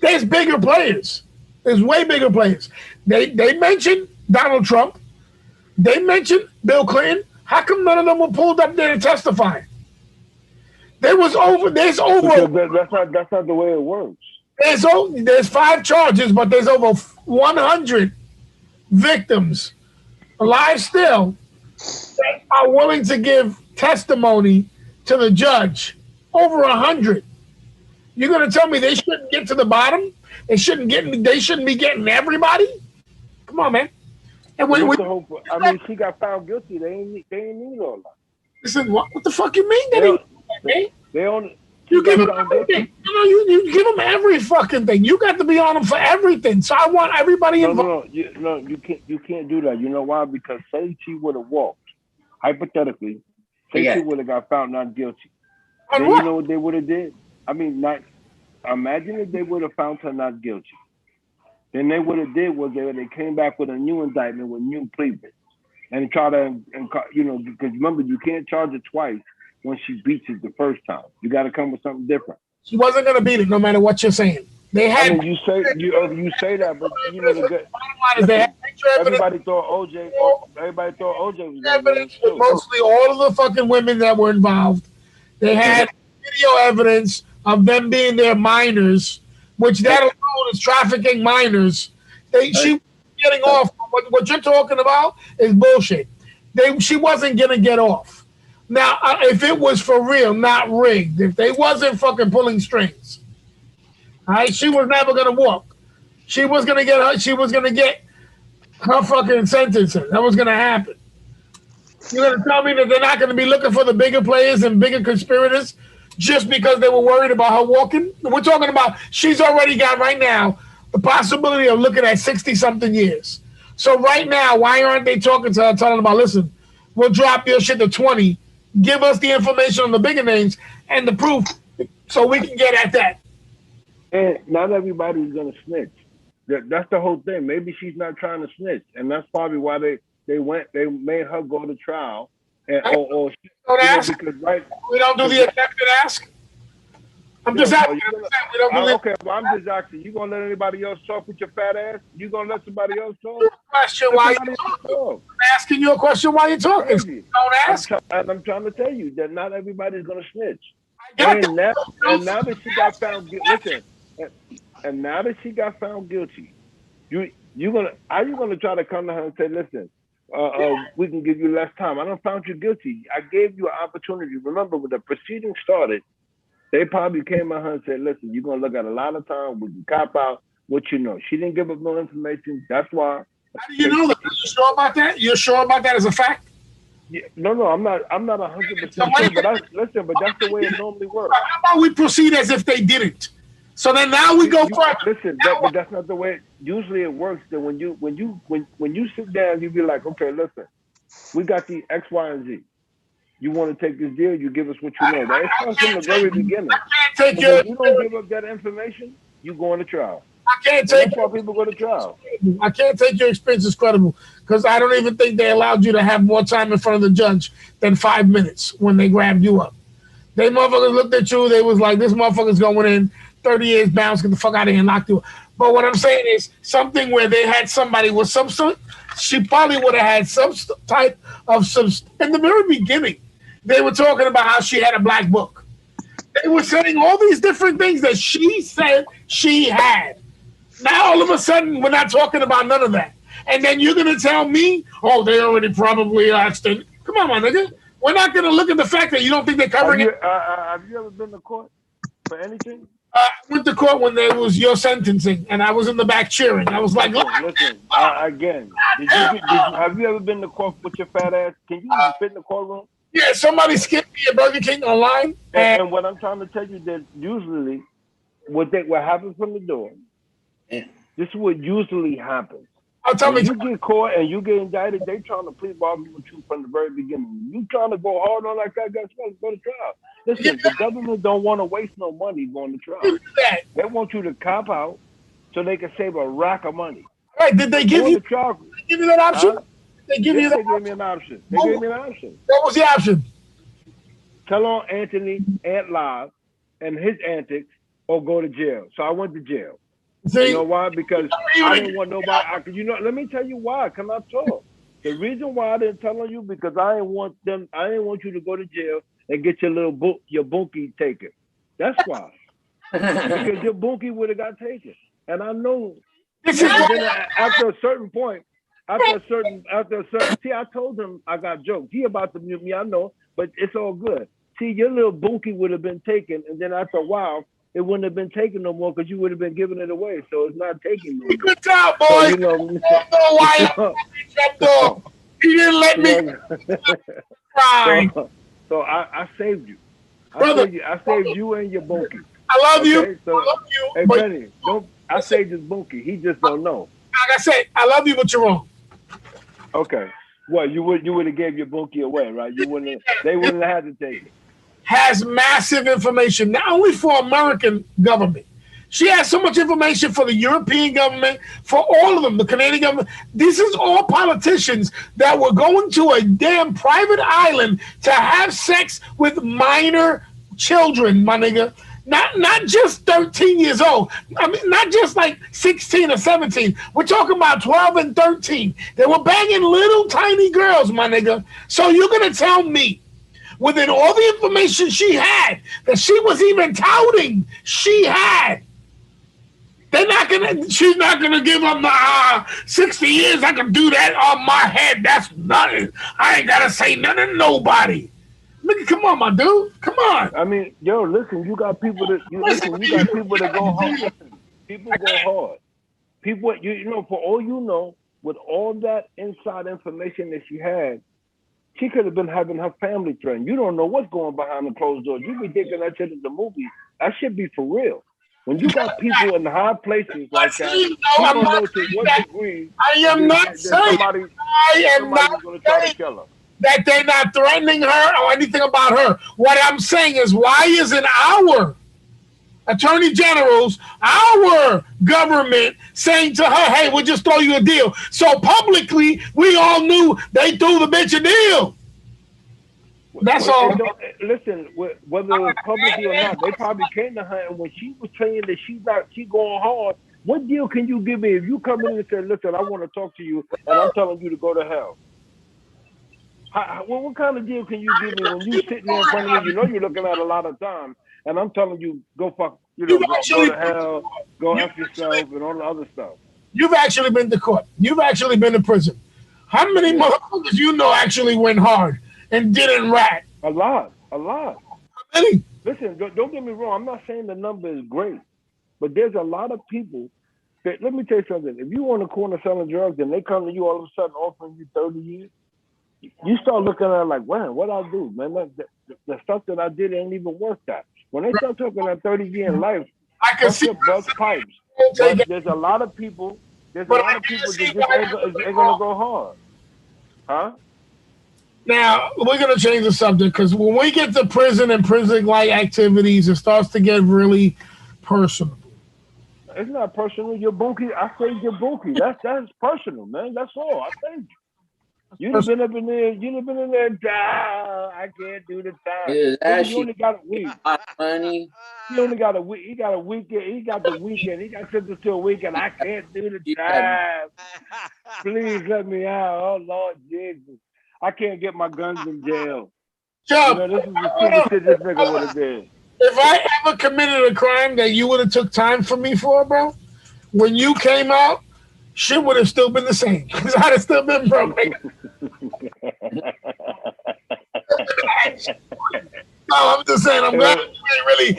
there's bigger players. There's way bigger players. They mentioned Donald Trump. They mentioned Bill Clinton. How come none of them were pulled up there to testify? There's over. That's not the way it works. There's 5 charges, but there's over 100 victims alive still that are willing to give testimony to the judge. Over 100. You're going to tell me they shouldn't get to the bottom? They shouldn't be getting everybody? Come on, man. And she got found guilty. They ain't need all that. Listen, what the fuck you mean? They only. You give them everything. You give them every fucking thing. You got to be on them for everything. So I want everybody involved. No, you can't do that. You know why? Because say she would have walked, hypothetically, she would have got found not guilty. Then you know what they would have did? I mean, imagine if they would have found her not guilty. Then they would have did was they came back with a new indictment with new pleadings and try to, because remember, you can't charge her twice. When she beats it the first time, you got to come with something different. She wasn't going to beat it, no matter what you're saying. They had. I mean, you say that, but you know the good. Everybody thought OJ. Everybody thought OJ was evidence. Mostly all of the fucking women that were involved. They had video evidence of them being their minors, which that alone is trafficking minors. She was getting off. What you're talking about is bullshit. She wasn't going to get off. Now, if it was for real, not rigged, if they wasn't fucking pulling strings, all right, she was never gonna walk. She was gonna get her fucking sentencing. That was gonna happen. You're gonna tell me that they're not gonna be looking for the bigger players and bigger conspirators just because they were worried about her walking? We're talking about she's already got right now the possibility of looking at 60-something years. So right now, why aren't they talking to her, telling her about, listen, we'll drop your shit to 20. Give us the information on the bigger names and the proof so we can get at that. And not everybody's gonna snitch. That's the whole thing. Maybe she's not trying to snitch, and that's probably why they made her go to trial, and or Don't ask. because right. We don't do the attempted ask. I'm just asking. We don't do Okay, well, I'm just asking. You gonna let anybody else talk with your fat ass? You gonna let somebody else talk? Question why you talking? I'm asking you a question why you talking. Don't ask. I'm trying to tell you that not everybody's gonna snitch. And now that she got found guilty, and now that she got found guilty, you gonna try to come to her and say, listen, we can give you less time. I don't found you guilty. I gave you an opportunity. Remember, when the proceedings started, they probably came at her and said, listen, you're gonna look at a lot of time. We can cop out what you know. She didn't give up no information. That's why. How do you know that? Are you sure about that? You're sure about that as a fact? Yeah, no, I'm not 100% sure. But that's the way it normally works. How about we proceed as if they didn't? So then now we go further. Listen, but that's not the way. Usually it works. That when you sit down, you be like, okay, listen, we got the X, Y, and Z. You want to take this deal? You give us what you know. That starts from the very beginning. If you don't give up that information, you go on to trial. I can't take. That's why people go to trial. I can't take your experience as credible because I don't even think they allowed you to have more time in front of the judge than 5 minutes when they grabbed you up. They motherfuckers looked at you. They was like, "This motherfucker's going in 30 years bounce. Get the fuck out of here and lock you up." But what I'm saying is something where they had somebody with some sort. She probably would have had some type of in the very beginning. They were talking about how she had a black book. They were saying all these different things that she said she had. Now, all of a sudden, we're not talking about none of that. And then you're going to tell me, oh, they already probably asked it. Come on, my nigga. We're not going to look at the fact that you don't think they're covering it. Have you ever been to court for anything? I went to court when there was your sentencing, and I was in the back cheering. I was like, listen, again, have you ever been to court with your fat ass? Can you even fit in the courtroom? Yeah, somebody skipped me at Burger King online. And what I'm trying to tell you that usually what happens from the door, this is what usually happens. When you get caught and you get indicted, they trying to plea bargain with you from the very beginning. You trying to go hard on that guy, guess what? Go to trial. Listen, the government don't want to waste no money going to trial. They want you to cop out so they can save a rack of money. All right, did they give you that option? They give you that They gave me an option. They gave me an option. What was the option? Tell on Anthony Ant Live and his antics or go to jail. So I went to jail. See, you know why? Because I didn't want nobody. Let me tell you why. Can I talk? The reason why I didn't tell on you because I didn't want you to go to jail and get your bunkie taken. That's why. Because your bunkie would have got taken, and I know. After a certain point, after a certain. See, I told him I got jokes. He about to mute me. I know, but it's all good. See, your little bunkie would have been taken, and then after a while. It wouldn't have been taken no more because you would have been giving it away. So it's not taking no more. Good job, boy. So, you know why he didn't let me. So I saved you. I saved you and your bunkie. I love you. So, I love you. Hey, Benny, I saved his bunkie. He just don't know. Like I said, I love you, but you're wrong. Okay. Well, you would have gave your bunkie away, right? They wouldn't have had to take it. Has massive information, not only for American government. She has so much information for the European government, for all of them, the Canadian government. This is all politicians that were going to a damn private island to have sex with minor children, my nigga. Not just 13 years old. I mean, not just like 16 or 17. We're talking about 12 and 13. They were banging little tiny girls, my nigga. So you're going to tell me within all the information she had, that she was even touting she had. She's not gonna give up the 60 years. I can do that on my head. That's nothing. I ain't gotta say nothing to nobody. Nigga, come on, my dude. Come on. I mean, yo, listen, you got people that go hard. Listen, people go hard. People, for all you know, with all that inside information that she had, she could have been having her family threatened. You don't know what's going behind the closed doors. You be thinking that shit is a movie. That should be for real. When you got people in high places like that, you don't know to what degree. I am not saying that they're not threatening her or anything about her. What I'm saying is, why isn't our attorney generals, our government saying to her, hey, we'll just throw you a deal. So publicly, we all knew they threw the bitch a deal. That's all. Listen, whether it was publicly or not, they probably came to her, and when she was saying that she going hard, what deal can you give me if you come in and say, listen, I want to talk to you, and I'm telling you to go to hell? What kind of deal can you give me when you sitting there in front of me? You know you're looking at a lot of time, and I'm telling you, go fuck, go to hell, go F yourself, and all the other stuff. You've actually been to court. You've actually been to prison. How many motherfuckers you know actually went hard and didn't rat? A lot. How many? Listen, don't get me wrong. I'm not saying the number is great, but there's a lot of people that, let me tell you something. If you on the corner selling drugs and they come to you all of a sudden offering you 30 years, you start looking at it like, wow, what I do, man? The stuff that I did ain't even worth that. When they start talking about 30 years in life, I can see bust pipes. But there's a lot of people. That just ain't gonna go hard, huh? Now we're gonna change the subject because when we get to prison and prison-like activities, it starts to get really personal. It's not personal. You're bunky. I saved your bunky. That's personal, man. That's all. I saved you. You'd have been up in there. You'd have been in there. I can't do the time. You only got a week. Money. He only got a week. He got a weekend. He got the weekend. He got sentenced to a weekend. I can't do the time. Please let me out. Oh Lord Jesus. I can't get my guns in jail. Chubb, this is the stupid shit this nigga would have did. If I ever committed a crime that you would have took time for me for, bro, when you came out, shit would have still been the same. Because I'd have still been broke. No, I'm just saying, I'm glad you really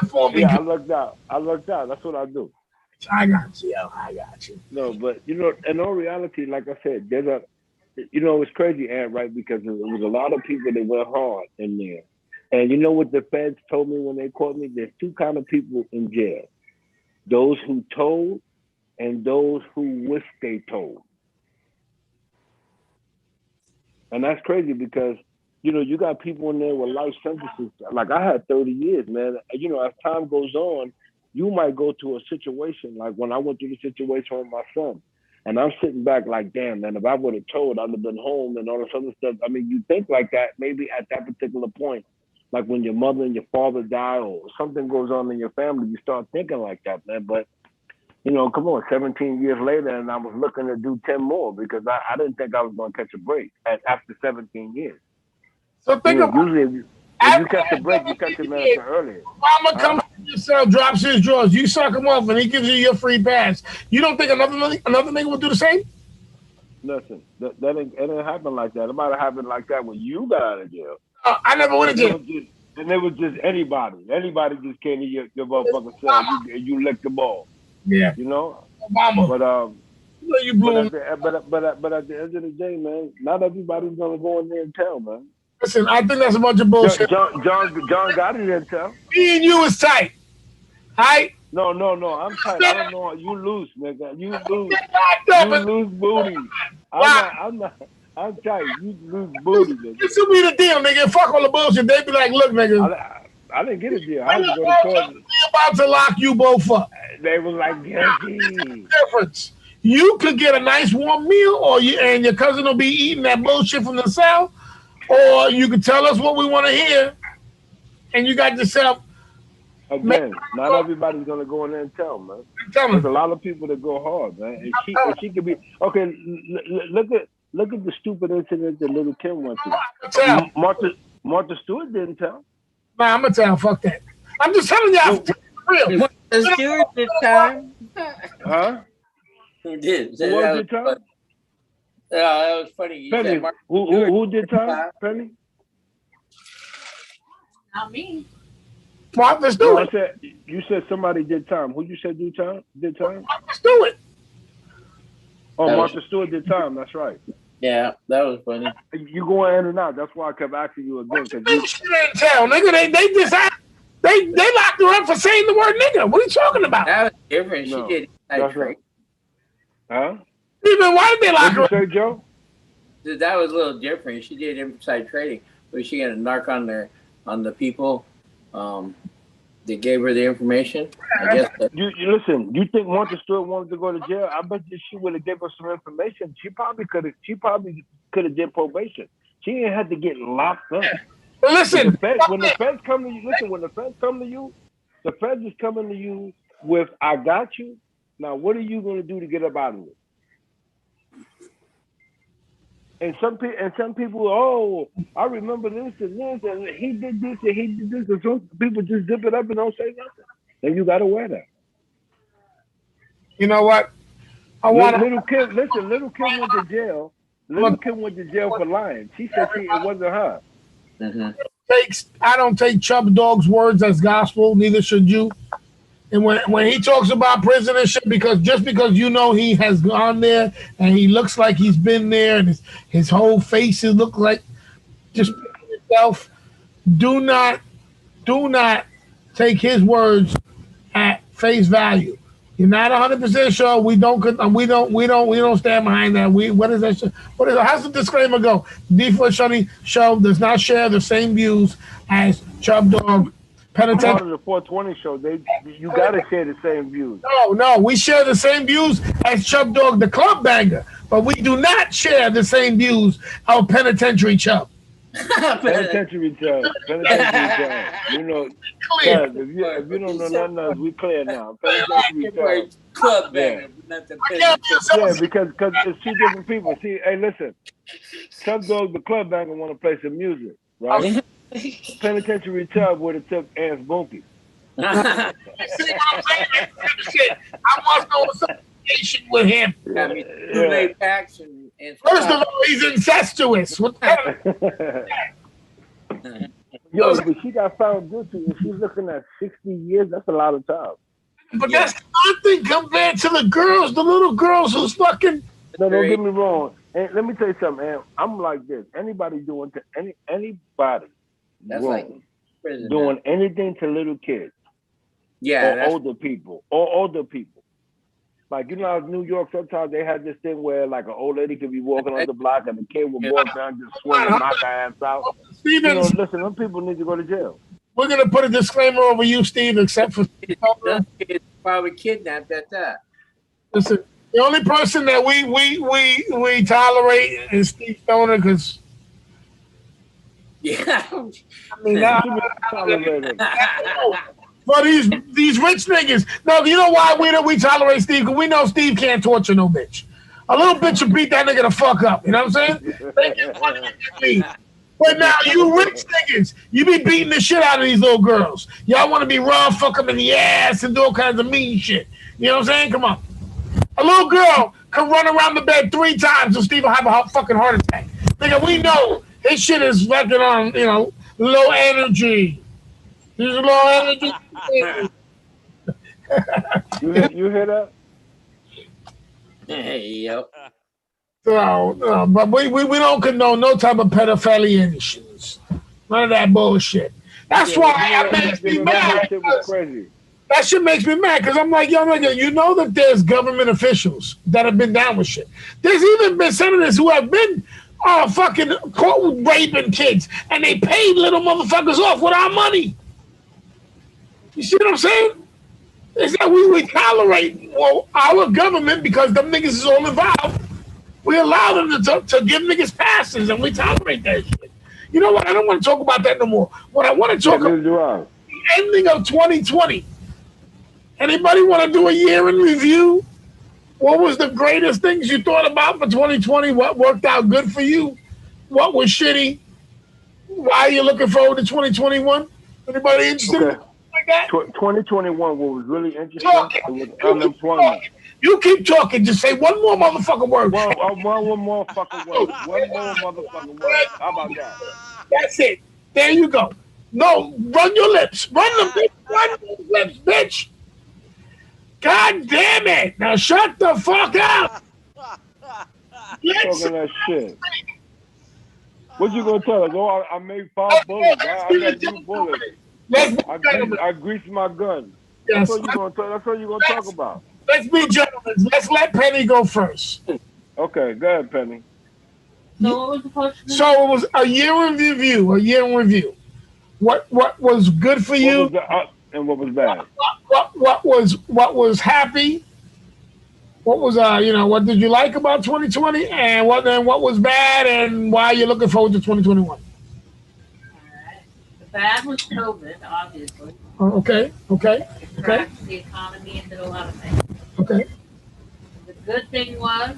for me. Yeah, I looked out. That's what I do. I got you, yo. I got you. No, but, in all reality, like I said, there's it's crazy, Ant, right? Because there was a lot of people that went hard in there. And you know what the feds told me when they caught me? There's two kind of people in jail. Those who told and those who wish they told. And that's crazy because, you got people in there with life sentences. Like I had 30 years, man. As time goes on, you might go to a situation like when I went through the situation with my son. And I'm sitting back like, damn, man, if I would have told, I'd have been home and all this other stuff. I mean, you think like that maybe at that particular point. Like when your mother and your father die or something goes on in your family, you start thinking like that, man. But, come on, 17 years later, and I was looking to do 10 more because I didn't think I was going to catch a break after 17 years. So think about usually if you catch a break, you catch a marathon earlier. Obama comes to your cell, drops his drawers, you suck him off, and he gives you your free pass. You don't think another nigga would do the same? Listen, it didn't happen like that. It might have happened like that when you got out of jail. I never went to jail. And it was just anybody. Anybody just came to your motherfucking cell. You licked the ball. Yeah. Obama. But you blew but at the end of the day, man, not everybody's gonna go in there and tell, man. Listen, I think that's a bunch of bullshit. John got it in tell. Me and you is tight. Right? No, I'm tight. I don't know. You lose, nigga. You lose. You lose booty. I'm tight. You lose booty, nigga. This will be the deal, nigga. Fuck all the bullshit. They be like, look, nigga. I didn't get a deal. I had to go to court. We about to lock you both up. They was like, guilty. Difference. You could get a nice warm meal, and your cousin will be eating that bullshit from the south, or you could tell us what we want to hear, and you got yourself. Again, not everybody's gonna go in there and tell, man. There's a lot of people that go hard, man. And she could be okay. Look at the stupid incident that little Kim went through. Martha Stewart didn't tell. Nah, I'm gonna tell. Fuck that. I'm just telling y'all. Real. Martha Stewart this time. Huh? Who did? Who was it, time? Yeah, that was funny. You Penny. Who did time? Penny? Not me. Martha Stewart. No, you said somebody did time. Who you said did time? Martha Stewart. Oh, Martha Stewart did time. That's right. Yeah, that was funny. You going in and out. That's why I kept asking you again. She didn't tell, nigga. They just they locked her up for saying the word nigga. What are you talking about? That was different. No, she did. That's right. Huh? Even why did they lock her up? Say, Joe? That was a little different. She did inside trading, but she got a narc on the people. They gave her the information. I guess. You listen. You think Martha Stewart wanted to go to jail? I bet you she would have gave us some information. She probably could have. She probably could have did probation. She didn't have to get locked up. Listen, when the feds come to you, listen. When the feds come to you, the feds is coming to you with "I got you." Now, what are you going to do to get up out of it? And some people, oh, I remember this and this, and he did this and he did this, and some people just zip it up and don't say nothing. Then you got to wear that. You know what? Little Kim, listen. Little Kim went to jail. Little Kim went to jail for lying. She said it wasn't her. Mm-hmm. I don't take Chubb Dog's words as gospel. Neither should you. And when he talks about prison and shit, because you know he has gone there and he looks like he's been there and his whole face look like just himself, do not take his words at face value. You're not 100% sure. We don't stand behind that. What is that? How's the disclaimer go? TheD420 Show does not share the same views as Chubb Dog. Part of the 420 show, you gotta share the same views. No, we share the same views as Chubb Dog, the club banger, but we do not share the same views of Penitentiary Chubb. Penitentiary Chubb. You know, clear. If you don't know nothing else, we clear now. Penitentiary Chubb. Club banger, not the yeah, because it's two different people. See, hey, listen, Chubb Dog, the club banger, want to play some music, right? Penitentiary Chubb would have took Aunt Bunky. See what I'm saying? I want to know some association with him. I mean, laid backs and first of all, he's incestuous. What Yo, but she got found guilty and she's looking at 60 years. That's a lot of time. But that's nothing compared to the little girls who's fucking. No, don't get me wrong. And let me tell you something, man. I'm like this. Anybody doing to anybody that's wrong, like prison, doing anything to little kids, or older people, Like, you know how New York, sometimes they had this thing where like an old lady could be walking on the block and the kid would walk down, just swing and knock her ass out. You know, listen, them people need to go to jail. We're gonna put a disclaimer over you, Steve, except for it's probably kidnapped at that. Listen, the only person that we tolerate is Steve Stoner, because I mean, but these rich niggas. No, you know why we tolerate Steve? Because we know Steve can't torture no bitch. A little bitch will beat that nigga the fuck up. You know what I'm saying? But now you rich niggas, you be beating the shit out of these little girls. Y'all want to be raw, fuck them in the ass, and do all kinds of mean shit. You know what I'm saying? Come on. A little girl can run around the bed 3 times and Steve will have a fucking heart attack. Nigga, we know his shit is fucking on, low energy. He's low energy. You hear that? Hey, yo. No, but we don't condone no type of pedophiliations. None of that bullshit. That's why that makes me mad. That shit makes me mad because I'm like, yo, nigga, you know that there's government officials that have been down with shit. There's even been senators who have been fucking raping kids, and they paid little motherfuckers off with our money. You see what I'm saying? It's that we tolerate our government because them niggas is all involved. We allow them to give niggas passes, and we tolerate that shit. You know what? I don't want to talk about that no more. What I want to talk about the ending of 2020. Anybody want to do a year in review? What was the greatest things you thought about for 2020? What worked out good for you? What was shitty? Why are you looking forward to 2021? Anybody interested in like that? 2021, what was really interesting was unemployment. You keep talking. Just say one more motherfucking word. One more fucking word. One more motherfucking word. How about that? That's it. There you go. No, run your lips. Run them, bitch. Run those lips, bitch. God damn it. Now shut the fuck up. Talking that shit. What you gonna tell us? Oh, I made 5 bullets. I got 2 bullets. I greased my gun. Yes. That's all you're gonna talk about. Let's be gentlemen. Let's let Penny go first. Okay, go ahead, Penny. So what was the question? So it was a year in review. What was good for you? And what was bad? What was happy? What was what did you like about 2020, and what was bad, and why you're looking forward to 2021? All right. The bad was COVID, obviously. Okay. It crashed the economy and did a lot of things. Okay. The good thing was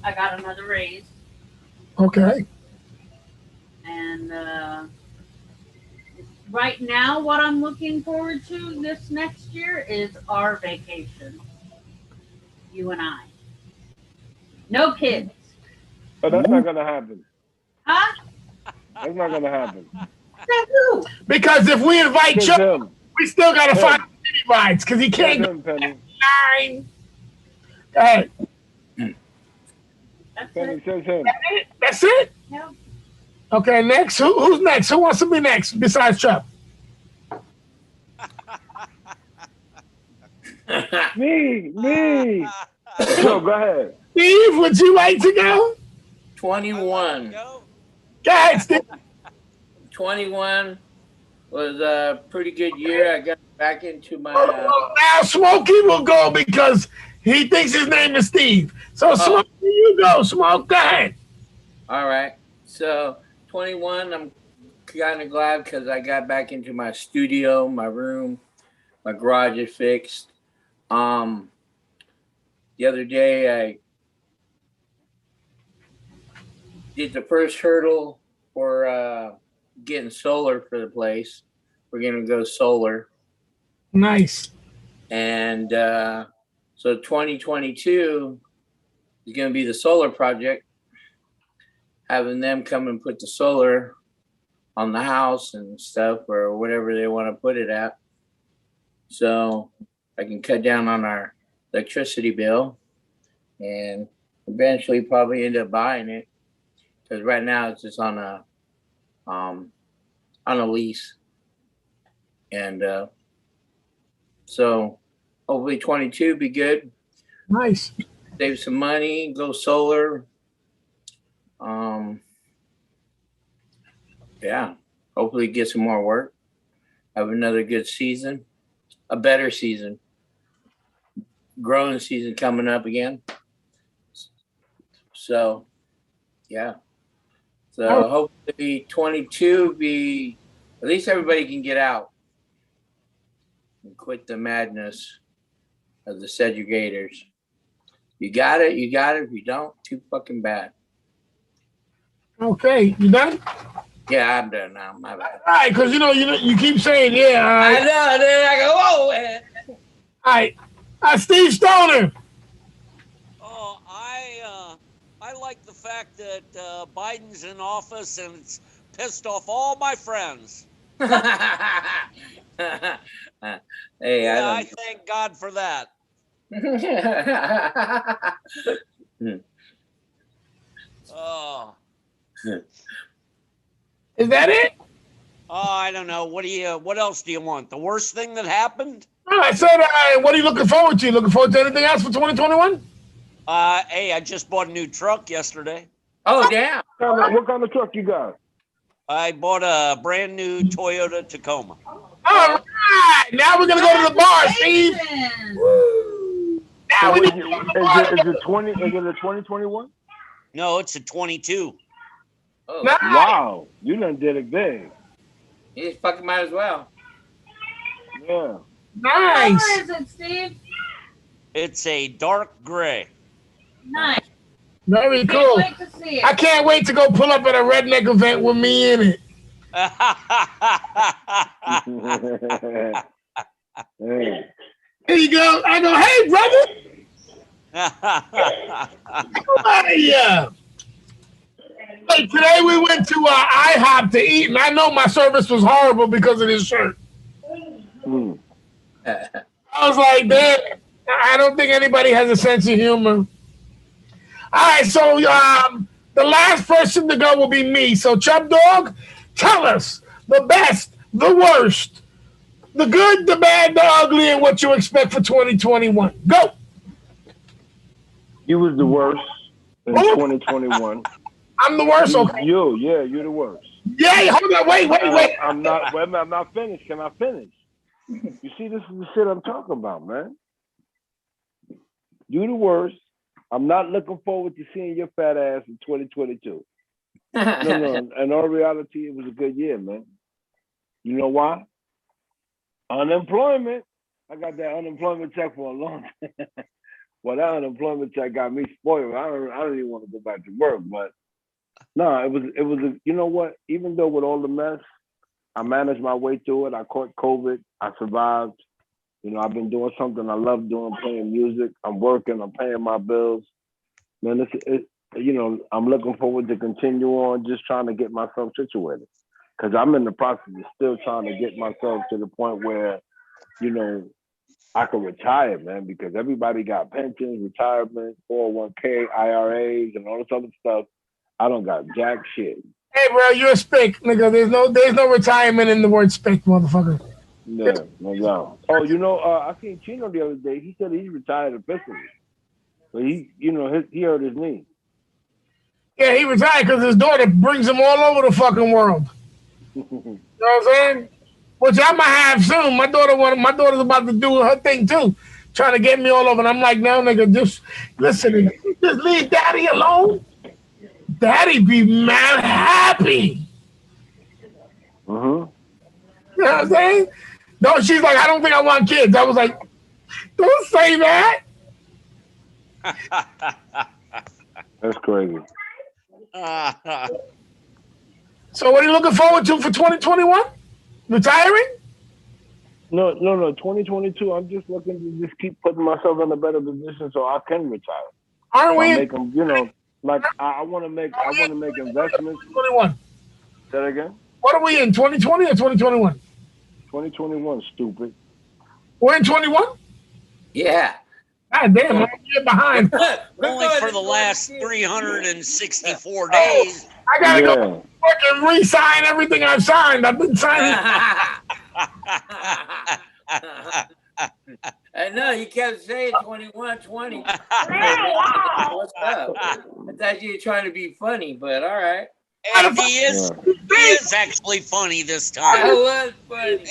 I got another raise. Okay. And right now, what I'm looking forward to this next year is our vacation. You and I. No kids. But that's not gonna happen. Huh? That's not gonna happen. Because if we invite Chuck, we still gotta find mini rides because he can't go Penny. 9. Go ahead. Penny says him. That's it? Yeah. Okay, next. Who's next? Who wants to be next besides Chuck? Me. So go ahead. Steve, would you like to go? 21. Go ahead, Steve. 21 was a pretty good year. I got back into my. Now Smokey will go because he thinks his name is Steve. So Smokey, you go. Smoke, go ahead. All right. So 21, I'm kind of glad because I got back into my studio, my room, my garage is fixed. The other day I did the first hurdle for getting solar for the place. We're gonna go solar. Nice. And so 2022 is gonna be the solar project. Having them come and put the solar on the house and stuff or whatever they want to put it at. So I can cut down on our electricity bill and eventually probably end up buying it. Because right now it's just on a lease. And so hopefully 22 be good. Nice. Save some money, go solar. Yeah, hopefully get some more work. Have another good season, a better season. Growing season coming up again. So, yeah. So hopefully 22 be, at least everybody can get out and quit the madness of the segregators. You got it. If you don't, too fucking bad. Okay, you done? Yeah, I'm done now. My bad. All right, because you keep saying yeah. I know. Then I go, whoa. Man. All right, Steve Stoner. Oh, I like the fact that Biden's in office and it's pissed off all my friends. Hey, I thank God for that. Oh. Is that it? Oh, I don't know. What else do you want? The worst thing that happened? Oh, I said, what are you looking forward to? Looking forward to anything else for 2021? Hey, I just bought a new truck yesterday. Oh, damn. What kind of truck you got? I bought a brand new Toyota Tacoma. All right. Now we're going to go to the bar, Steve. Woo. Now is it a 2021? No, it's a 22. Oh. Nice. Wow, you done did it big. You just fucking might as well. Yeah. Nice. What color is it, Steve? It's a dark gray. Nice. Very cool. Can't wait to see it. I can't wait to go pull up at a redneck event with me in it. Hey. There you go. I go, hey, brother. Yeah. Hey, today we went to IHOP to eat, and I know my service was horrible because of this shirt. I was like, damn, I don't think anybody has a sense of humor. All right, so the last person to go will be me. So, Chub Dog, tell us the best, the worst, the good, the bad, the ugly, and what you expect for 2021. Go. You was the worst in 2021. I'm the worst, okay? You're the worst. Yeah, hold on, wait. I'm not finished. Can I finish? You see, this is the shit I'm talking about, man. You the worst. I'm not looking forward to seeing your fat ass in 2022. No. In all reality, it was a good year, man. You know why? Unemployment. I got that unemployment check for a long time. Well, that unemployment check got me spoiled. I don't even want to go back to work, but no, it was you know what? Even though with all the mess, I managed my way through it. I caught COVID. I survived. You know, I've been doing something I love doing, playing music. I'm working. I'm paying my bills. Man, you know, I'm looking forward to continue on just trying to get myself situated. Because I'm in the process of still trying to get myself to the point where, you know, I can retire, man, because everybody got pensions, retirement, 401k, IRAs, and all this other stuff. I don't got jack shit. Hey, bro, you're a spick, nigga. There's no retirement in the word spick, motherfucker. Yeah, no doubt. Oh, you know, I seen Chino the other day. He said he's retired officially, but he, you know, he hurt his knee. Yeah, he retired because his daughter brings him all over the fucking world. You know what I'm saying? Which I might have soon. My daughter's about to do her thing too, trying to get me all over. And I'm like, no, nigga, just listen, just leave daddy alone. Daddy be mad happy. Mm-hmm. You know what I'm saying? No, she's like, I don't think I want kids. I was like, don't say that. That's crazy. So what are you looking forward to for 2021? Retiring? No. 2022. I'm just looking to just keep putting myself in a better position so I can retire. Aren't we? Make them, you know, like I want to make investments. 2021. Say that again. What are we in? 2020 or 2021? 2021. Stupid. We're in 21. Yeah. God damn, I'm getting behind. Only for the last 364 days. I gotta go fucking re-sign everything I've signed. I've been signing. I know, you kept saying 21, 20. What's up? I thought you were trying to be funny, but all right. And he is actually funny this time. That was funny.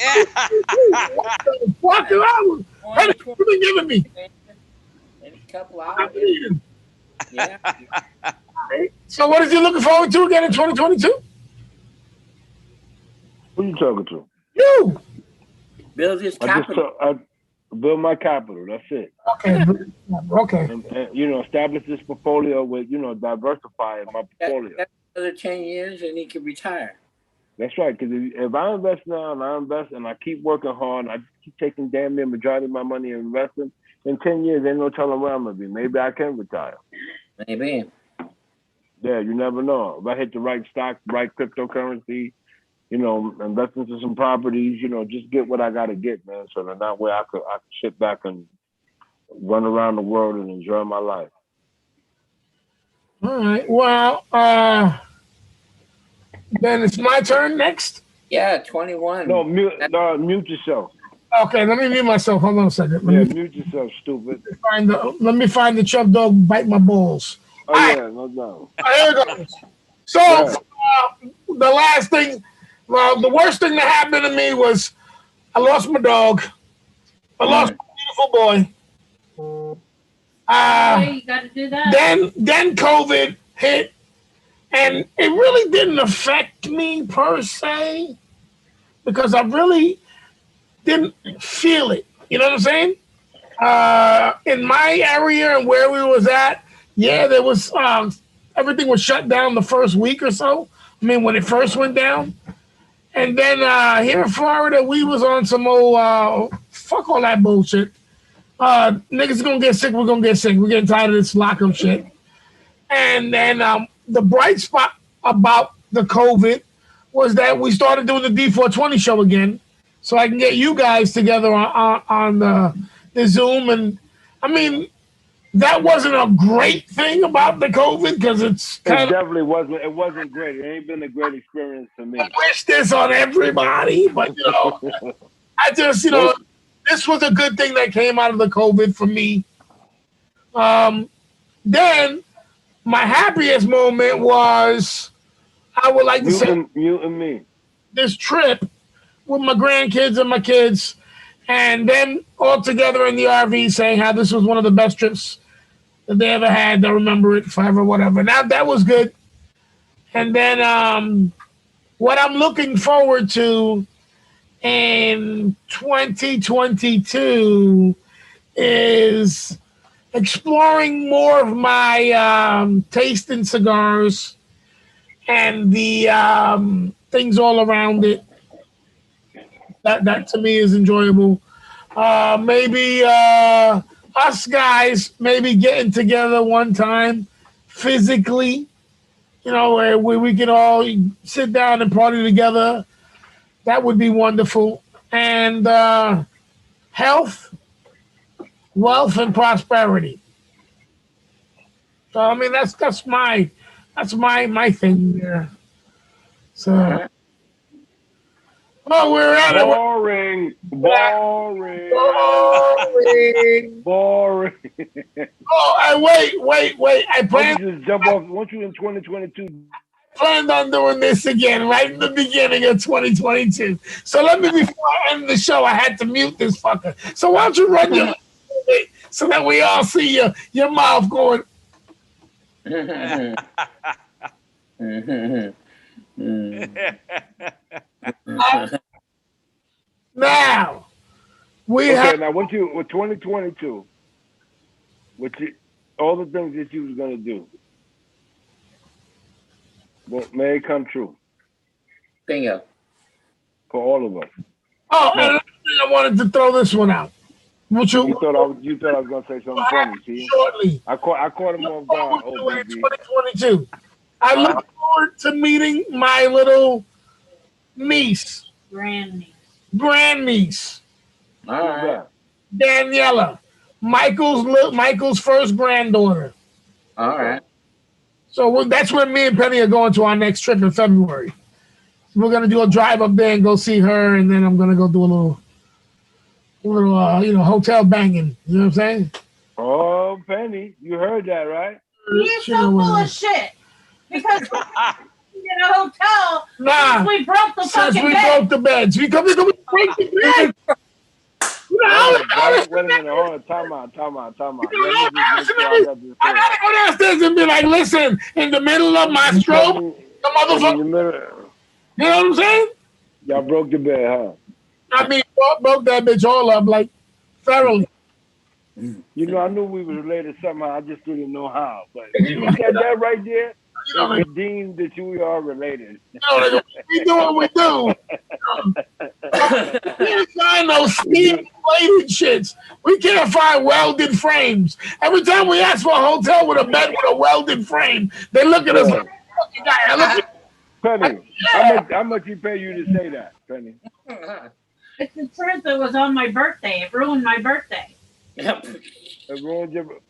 What the fuck is that? How much you been giving me? In a couple hours. Yeah. So what is he looking forward to again in 2022? Who you talking to? You. Build his capital. I build my capital. That's it. Okay. And, you know, establish this portfolio with, you know, diversifying my portfolio. Another 10 years and he can retire. That's right. Because if I invest now and I invest and I keep working hard, I keep taking damn near majority of my money and investing, in 10 years, ain't no telling where I'm going to be. Maybe I can retire. Maybe. Yeah, you never know. If I hit the right stock, right cryptocurrency, you know, invest into some properties, you know, just get what I got to get, man. So that way I could sit back and run around the world and enjoy my life. All right. Well, then it's my turn next. Yeah, 21. No, mute yourself. Okay, let me mute myself. Hold on a second. Mute yourself, stupid. Let me find the Chubb dog bite my balls. Oh, yeah, no doubt. Here it goes. So, the last thing, the worst thing that happened to me was I lost my dog. I lost my beautiful boy. You got to do that. Then COVID hit, and it really didn't affect me per se because I really didn't feel it. You know what I'm saying? In my area and where we was at, yeah, there was everything was shut down the first week or so. I mean, when it first went down. And then here in Florida, we was on some old fuck all that bullshit. Niggas gonna get sick, we're gonna get sick. We're getting tired of this lockup shit. And then the bright spot about the COVID was that we started doing the D420 show again. So I can get you guys together on the Zoom. And I mean, that wasn't a great thing about the COVID because it definitely wasn't. It wasn't great. It ain't been a great experience for me. I wish this on everybody, but you know, I just, you know, this was a good thing that came out of the COVID for me. Then my happiest moment was, I would like to say, you and me. This trip with my grandkids and my kids. and them all together in the RV saying how this was one of the best trips that they ever had. They'll remember it forever, whatever. Now that was good. And then what I'm looking forward to in 2022 is exploring more of my taste in cigars and the things all around it. That to me is enjoyable. Maybe us guys maybe getting together one time physically, where we can all sit down and party together. That would be wonderful. And health, wealth, and prosperity. So I mean that's my thing there. So we're at it. Boring. Wait. I planned to just jump off. Once you in 2022. Planned on doing this again right in the beginning of 2022. So let me, before I end the show, I had to mute this fucker. So why don't you run your so that we all see your mouth going. Now now what you with 2022, all the things that you was gonna do, may it come true. Bingo. For all of us. Oh, and I wanted to throw this one out. You thought I was gonna say something funny, see? Shortly. I caught him off guard. 2022. I look forward to meeting my little niece. Grandniece. All right. Daniela. Michael's first granddaughter. All right. So that's when me and Penny are going to our next trip in February. We're gonna do a drive up there and go see her, and then I'm gonna go do a little hotel banging. You know what I'm saying? Oh, Penny, you heard that, right? He's so full of shit. Because in a hotel, since we broke the fucking bed. Broke the beds. We break the bed. Wait a minute, hold on, time out. I gotta go downstairs and be like, listen, in the middle of my stroke, the motherfucker. You know what I'm saying? Y'all broke the bed, huh? I mean, broke that bitch all up, like, thoroughly. You know, I knew we were related somehow. I just didn't know how. But you said that right there. It deemed that you are related. We do what we do. We can't find those steel-plated shits. We can't find welded frames. Every time we ask for a hotel with a bed with a welded frame, they look at us like, "Fuck you guys." Penny, how much you pay you to say that, Penny? It's the truth. It was on my birthday. It ruined my birthday. Yep. It ruined your.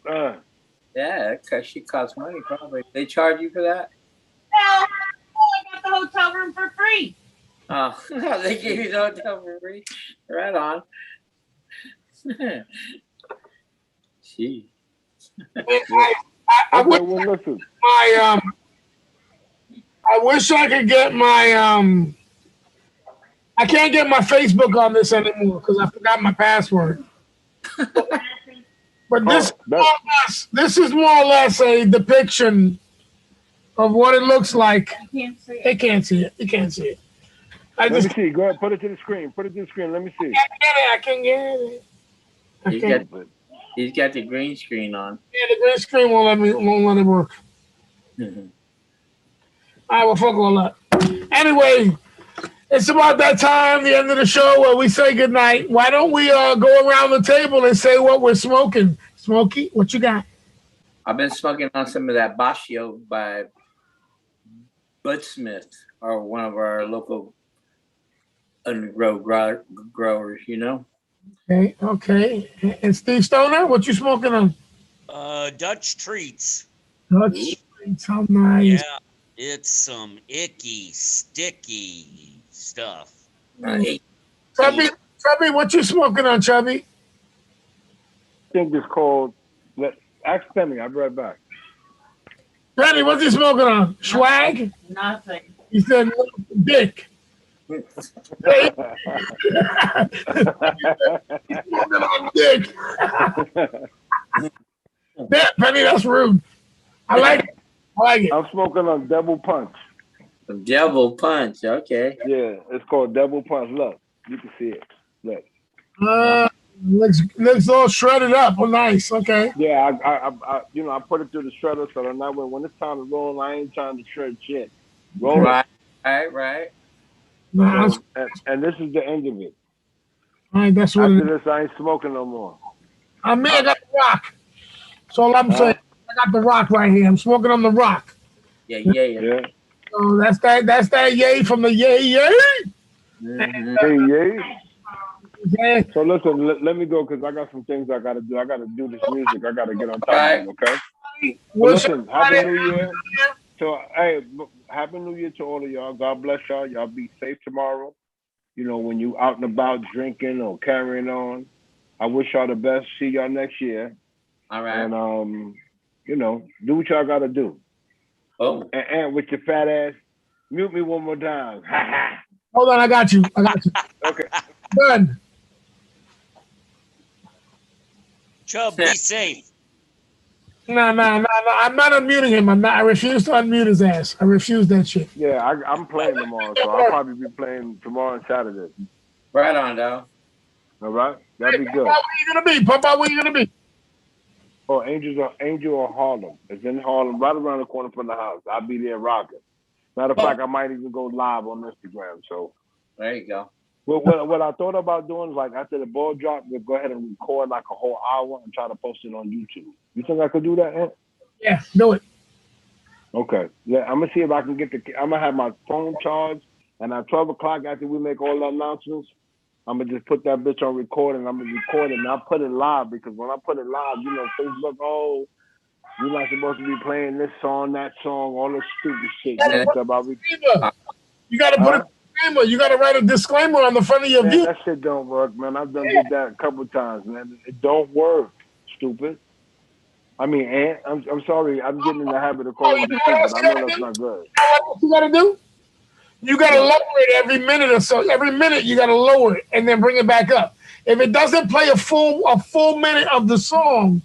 Yeah, because she costs money. Probably they charge you for that. Well, I got the hotel room for free. Oh, they gave you the hotel for free. Right on. Gee. I wish I could get my I can't get my Facebook on this anymore because I forgot my password. But this is more or less a depiction of what it looks like. They can't see it. You can't see it. Let me see. Go ahead. Put it to the screen. Let me see. I can get it. He's got the green screen on. Yeah, the green screen won't let it work. Mm-hmm. All right, well, fuck all that. Anyway, it's about that time, the end of the show, where we say goodnight. Why don't we go around the table and say what we're smoking? Smokey, what you got? I've been smoking on some of that Bashio by Bud Smith, or one of our local underground growers, you know? Okay. And Steve Stoner, what you smoking on? Dutch Treats. Dutch Treats, how nice. Yeah, it's some icky, sticky stuff. Chubby, what you smoking on, Chubby? I think it's called. Ask Penny. I'll be right back. Penny, what's he smoking on? Swag? Nothing. He said Dick. on dick. Yeah, Penny, that's rude. I like it. I like it. I'm smoking on Devil Punch. Devil Punch. Okay. Yeah, it's called Devil Punch. Look, you can see it. Look. Looks all shredded up. Oh, nice. Okay. Yeah, I I put it through the shredder so that when it's time to roll, I ain't trying to shred shit. Roll Right. it. Right. So, and this is the end of it. All right, that's what After this, I ain't smoking no more. I mean, I got the rock. That's all I'm saying. I got the rock right here. I'm smoking on the rock. Yeah. So that's that yay from the yay. Yay. Yeah. So listen, let me go because I got some things I got to do. I got to do this music. I got to get on top of it, okay? But listen, Happy New Year. So, hey, Happy New Year to all of y'all. God bless y'all. Y'all be safe tomorrow. You know, when you out and about drinking or carrying on. I wish y'all the best. See y'all next year. All right. And, you know, do what y'all got to do. Oh. And with your fat ass, mute me one more time. Hold on, I got you. Okay. Done. Chubb, be safe. No. I'm not unmuting him. I refuse to unmute his ass. I refuse that shit. Yeah, I'm playing tomorrow, so I'll probably be playing tomorrow and Saturday. Right on, though. All right? That'd be good. Pump out where you gonna be. Pump out where you gonna be. Oh, Angel or Harlem. It's in Harlem, right around the corner from the house. I'll be there rocking. Matter of fact, I might even go live on Instagram. So there you go. What I thought about doing is like after the ball drop, we'll go ahead and record like a whole hour and try to post it on YouTube. You think I could do that, Ant? Yeah, do it. Okay. Yeah, I'm gonna see if I can I'm gonna have my phone charged, and at 12 o'clock after we make all the announcements, I'm gonna just put that bitch on record, and I'm gonna record it and I'll put it live because when I put it live, you know, Facebook, oh, you're not supposed to be playing this song, that song, all this stupid shit. You know what I'm about? You gotta put a disclaimer. You gotta write a disclaimer on the front of your view. That shit don't work, man. I've done did that a couple times, man. It don't work, stupid. I mean, Ant, I'm sorry. I'm getting in the habit of calling you stupid. I know that's not good. You know what you gotta do? You gotta lower it every minute or so. Every minute you gotta lower it and then bring it back up. If it doesn't play a full minute of the song,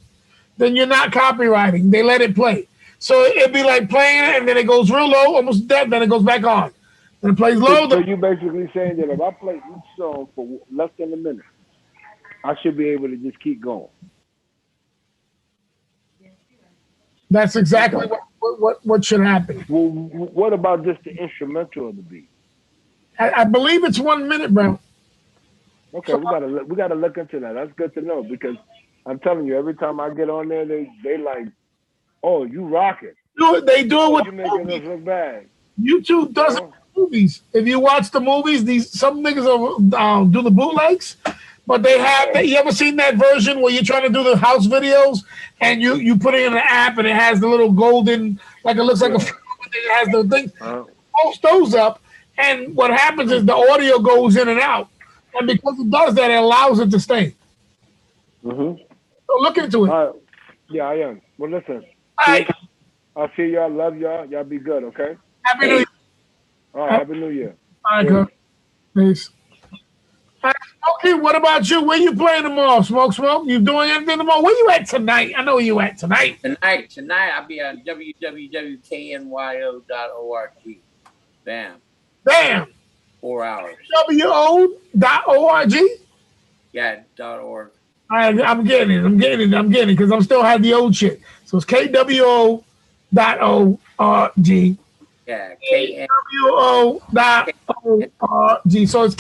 then you're not copywriting. They let it play. So it'd be like playing it and then it goes real low, almost dead, then it goes back on. Then it plays low. So you basically saying that if I play each song for less than a minute, I should be able to just keep going. That's exactly what should happen. Well, what about just the instrumental of the beat? I believe it's 1 minute, bro. Okay, we gotta look into that. That's good to know because I'm telling you, every time I get on there, they like, oh, you rock it. They do it with you making us look bad. YouTube does it with movies. If you watch the movies, some niggas do the bootlegs, but they have. You ever seen that version where you're trying to do the house videos and you put it in an app and it has the little golden, like it looks like it has the thing. Post those up, and what happens is the audio goes in and out, and because it does that, it allows it to stay. Mm-hmm. So look into it. Yeah, I am. Well, listen. All right. I'll see y'all. Love y'all. Y'all be good, okay? Happy New Year. All right, Happy New Year. All right, girl. Peace. Okay, what about you? Where you playing tomorrow? Smoke? You doing anything tomorrow? Where you at tonight? I know where you at tonight. Tonight I'll be on www.knyo.org. Bam. 4 hours. WO.org? Yeah, .org. All right, I'm getting it because I'm still have the old shit. So it's KWO.org. Yeah, KWO.org. So it's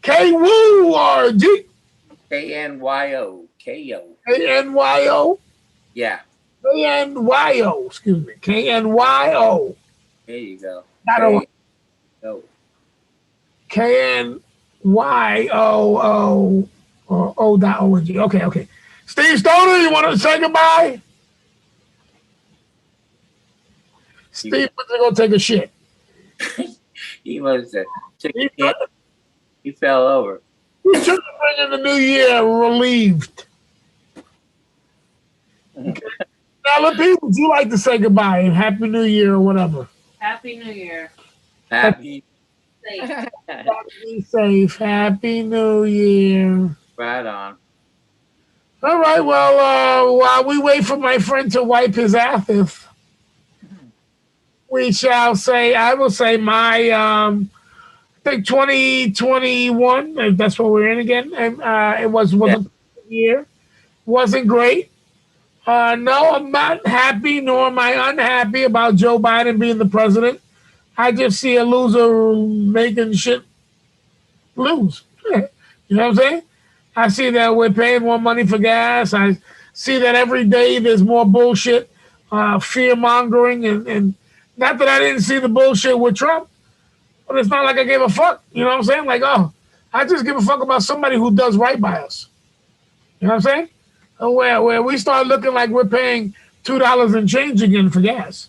KWORG. KNYO. KO. KNYO. Yeah. KNYO. Excuse me. KNYO. There you go. KNYO. O.org. Okay. Steve Stoner, you want to say goodbye? Steve was going to take a shit. He fell over. We should bring in the new year relieved. Okay. Now, Lapine, would you like to say goodbye and Happy New Year or whatever? Happy New Year. Happy Be safe. Happy New Year. Right on. All right. Well, while we wait for my friend to wipe his ass, we shall say. I will say my. I think 2021. That's what we're in again. And it wasn't a year. Wasn't great. No, I'm not happy, nor am I unhappy about Joe Biden being the president. I just see a loser making shit lose. You know what I'm saying? I see that we're paying more money for gas. I see that every day there's more bullshit, fear mongering, and not that I didn't see the bullshit with Trump, but it's not like I gave a fuck. You know what I'm saying? Like, oh, I just give a fuck about somebody who does right by us. You know what I'm saying? Where we start looking like we're paying $2 and change again for gas.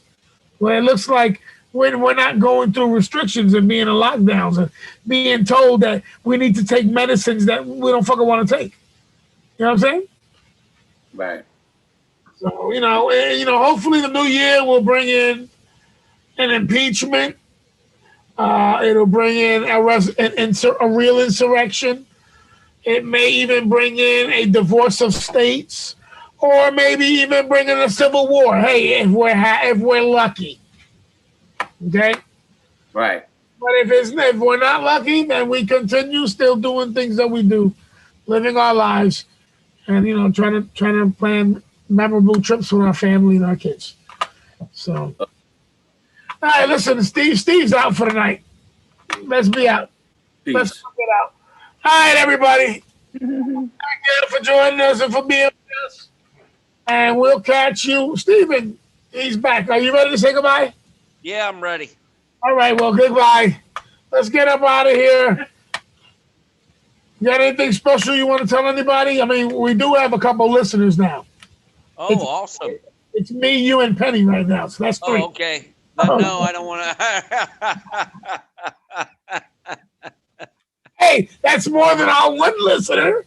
Where it looks like we're not going through restrictions and being in lockdowns and being told that we need to take medicines that we don't fucking want to take. You know what I'm saying? Right. So, hopefully the new year will bring in an impeachment. It'll bring in a real insurrection. It may even bring in a divorce of states, or maybe even bring in a civil war. Hey, if we're lucky. Okay. Right. But if we're not lucky, then we continue still doing things that we do, living our lives, and trying to plan memorable trips with our family and our kids. So, all right, listen, Steve's out for the night. Let's be out. Peace. Let's get out. All right, everybody. Thank you for joining us and for being with us. And we'll catch you, Steven. He's back. Are you ready to say goodbye? Yeah, I'm ready. All right, well, goodbye. Let's get up out of here. You got anything special you want to tell anybody? I mean, we do have a couple listeners now. Oh, awesome. It's me, you, and Penny right now, so that's 3. Oh, okay. No, I don't want to. Hey, that's more than our one listener.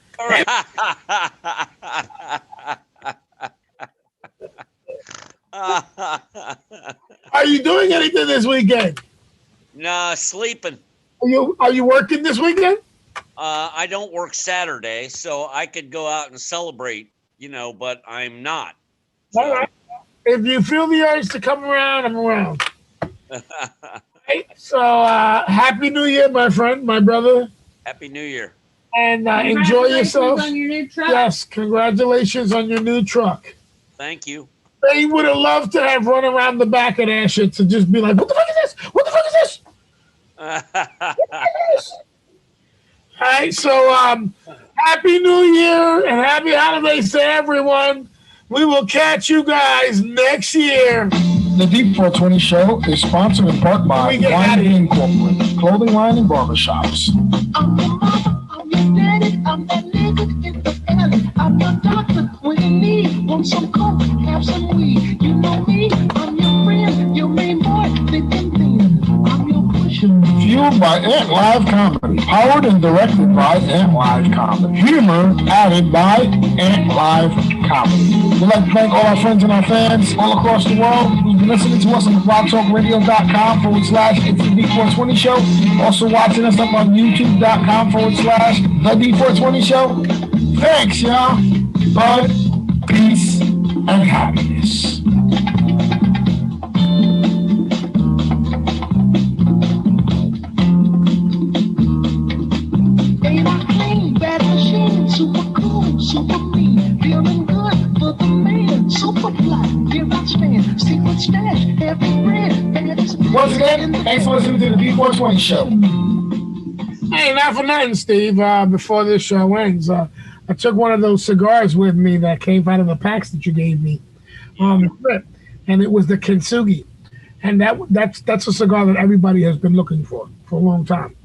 Are you doing anything this weekend? No, sleeping. Are you working this weekend? I don't work Saturday, so I could go out and celebrate, but I'm not. So. All right. If you feel the urge to come around, I'm around. Right? So, Happy New Year, my friend, my brother. Happy New Year. And enjoy yourself. On your new truck. Yes, congratulations on your new truck. Thank you. They would have loved to have run around the back of that shit to just be like, what the fuck is this? What the fuck is this? All right, so Happy New Year and Happy Holidays to everyone. We will catch you guys next year. The D420 Show is sponsored in part by Wine Incorporated, clothing line and barbershops. I'm your mama, I'm your daddy, I'm that nigga in the alley. I'm your doctor when you need. Want some coke, have some weed. You know me, I'm your friend, your main boy, thick and thin. I'm your pusher. Fueled by Ant Live Comedy, powered and directed by Ant Live Comedy. Humor added by Ant Live Comedy. We'd like to thank all our friends and our fans all across the world who've been listening to us on blogtalkradio.com/It's the D420 Show. Also watching us up on YouTube.com/The D420 Show. Thanks, y'all. Bud, peace, and happiness. Ain't I clean, bad machine, super cool, super mean, feeling good for the man, super fly, here I stand, secret stash, heavy bread, baddest. Once again, thanks for listening to the D420 Show. Hey, not for nothing, Steve. Before this show ends, I took one of those cigars with me that came out of the packs that you gave me on the trip, and it was the Kintsugi. And that's a cigar that everybody has been looking for a long time.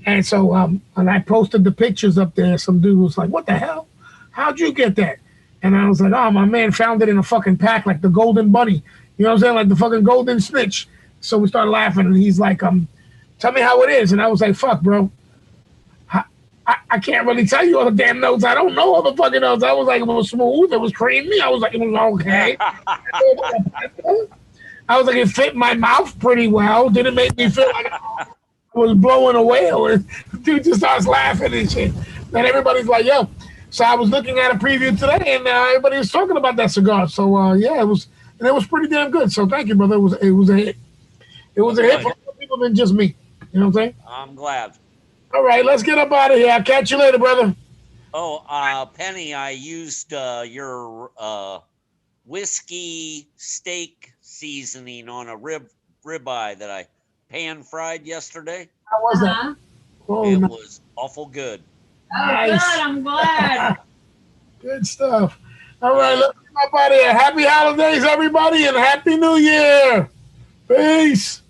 And so, and I posted the pictures up there. Some dude was like, "What the hell? How'd you get that?" And I was like, "Oh, my man found it in a fucking pack, like the golden bunny. You know what I'm saying? Like the fucking golden snitch." So we started laughing, and he's like, "Tell me how it is." And I was like, "Fuck, bro. I can't really tell you all the damn notes. I don't know all the fucking notes." I was like, it was smooth. It was creamy. I was like, it was okay. I was like, it fit my mouth pretty well. Didn't make me feel like was blowing a whale, and the dude just starts laughing and shit. And everybody's like, "Yo!" So I was looking at a preview today, and everybody was talking about that cigar. So yeah, it was pretty damn good. So thank you, brother. It was a hit. It was a hit for more people than just me. You know what I'm saying? I'm glad. All right, let's get up out of here. I'll catch you later, brother. Oh, Penny, I used your whiskey steak seasoning on a ribeye that I pan fried yesterday. How was that? Oh, it was awful good. Oh, nice. Good. I'm glad. Good stuff. All right, let's get up out of here. Happy holidays, everybody, and Happy New Year. Peace.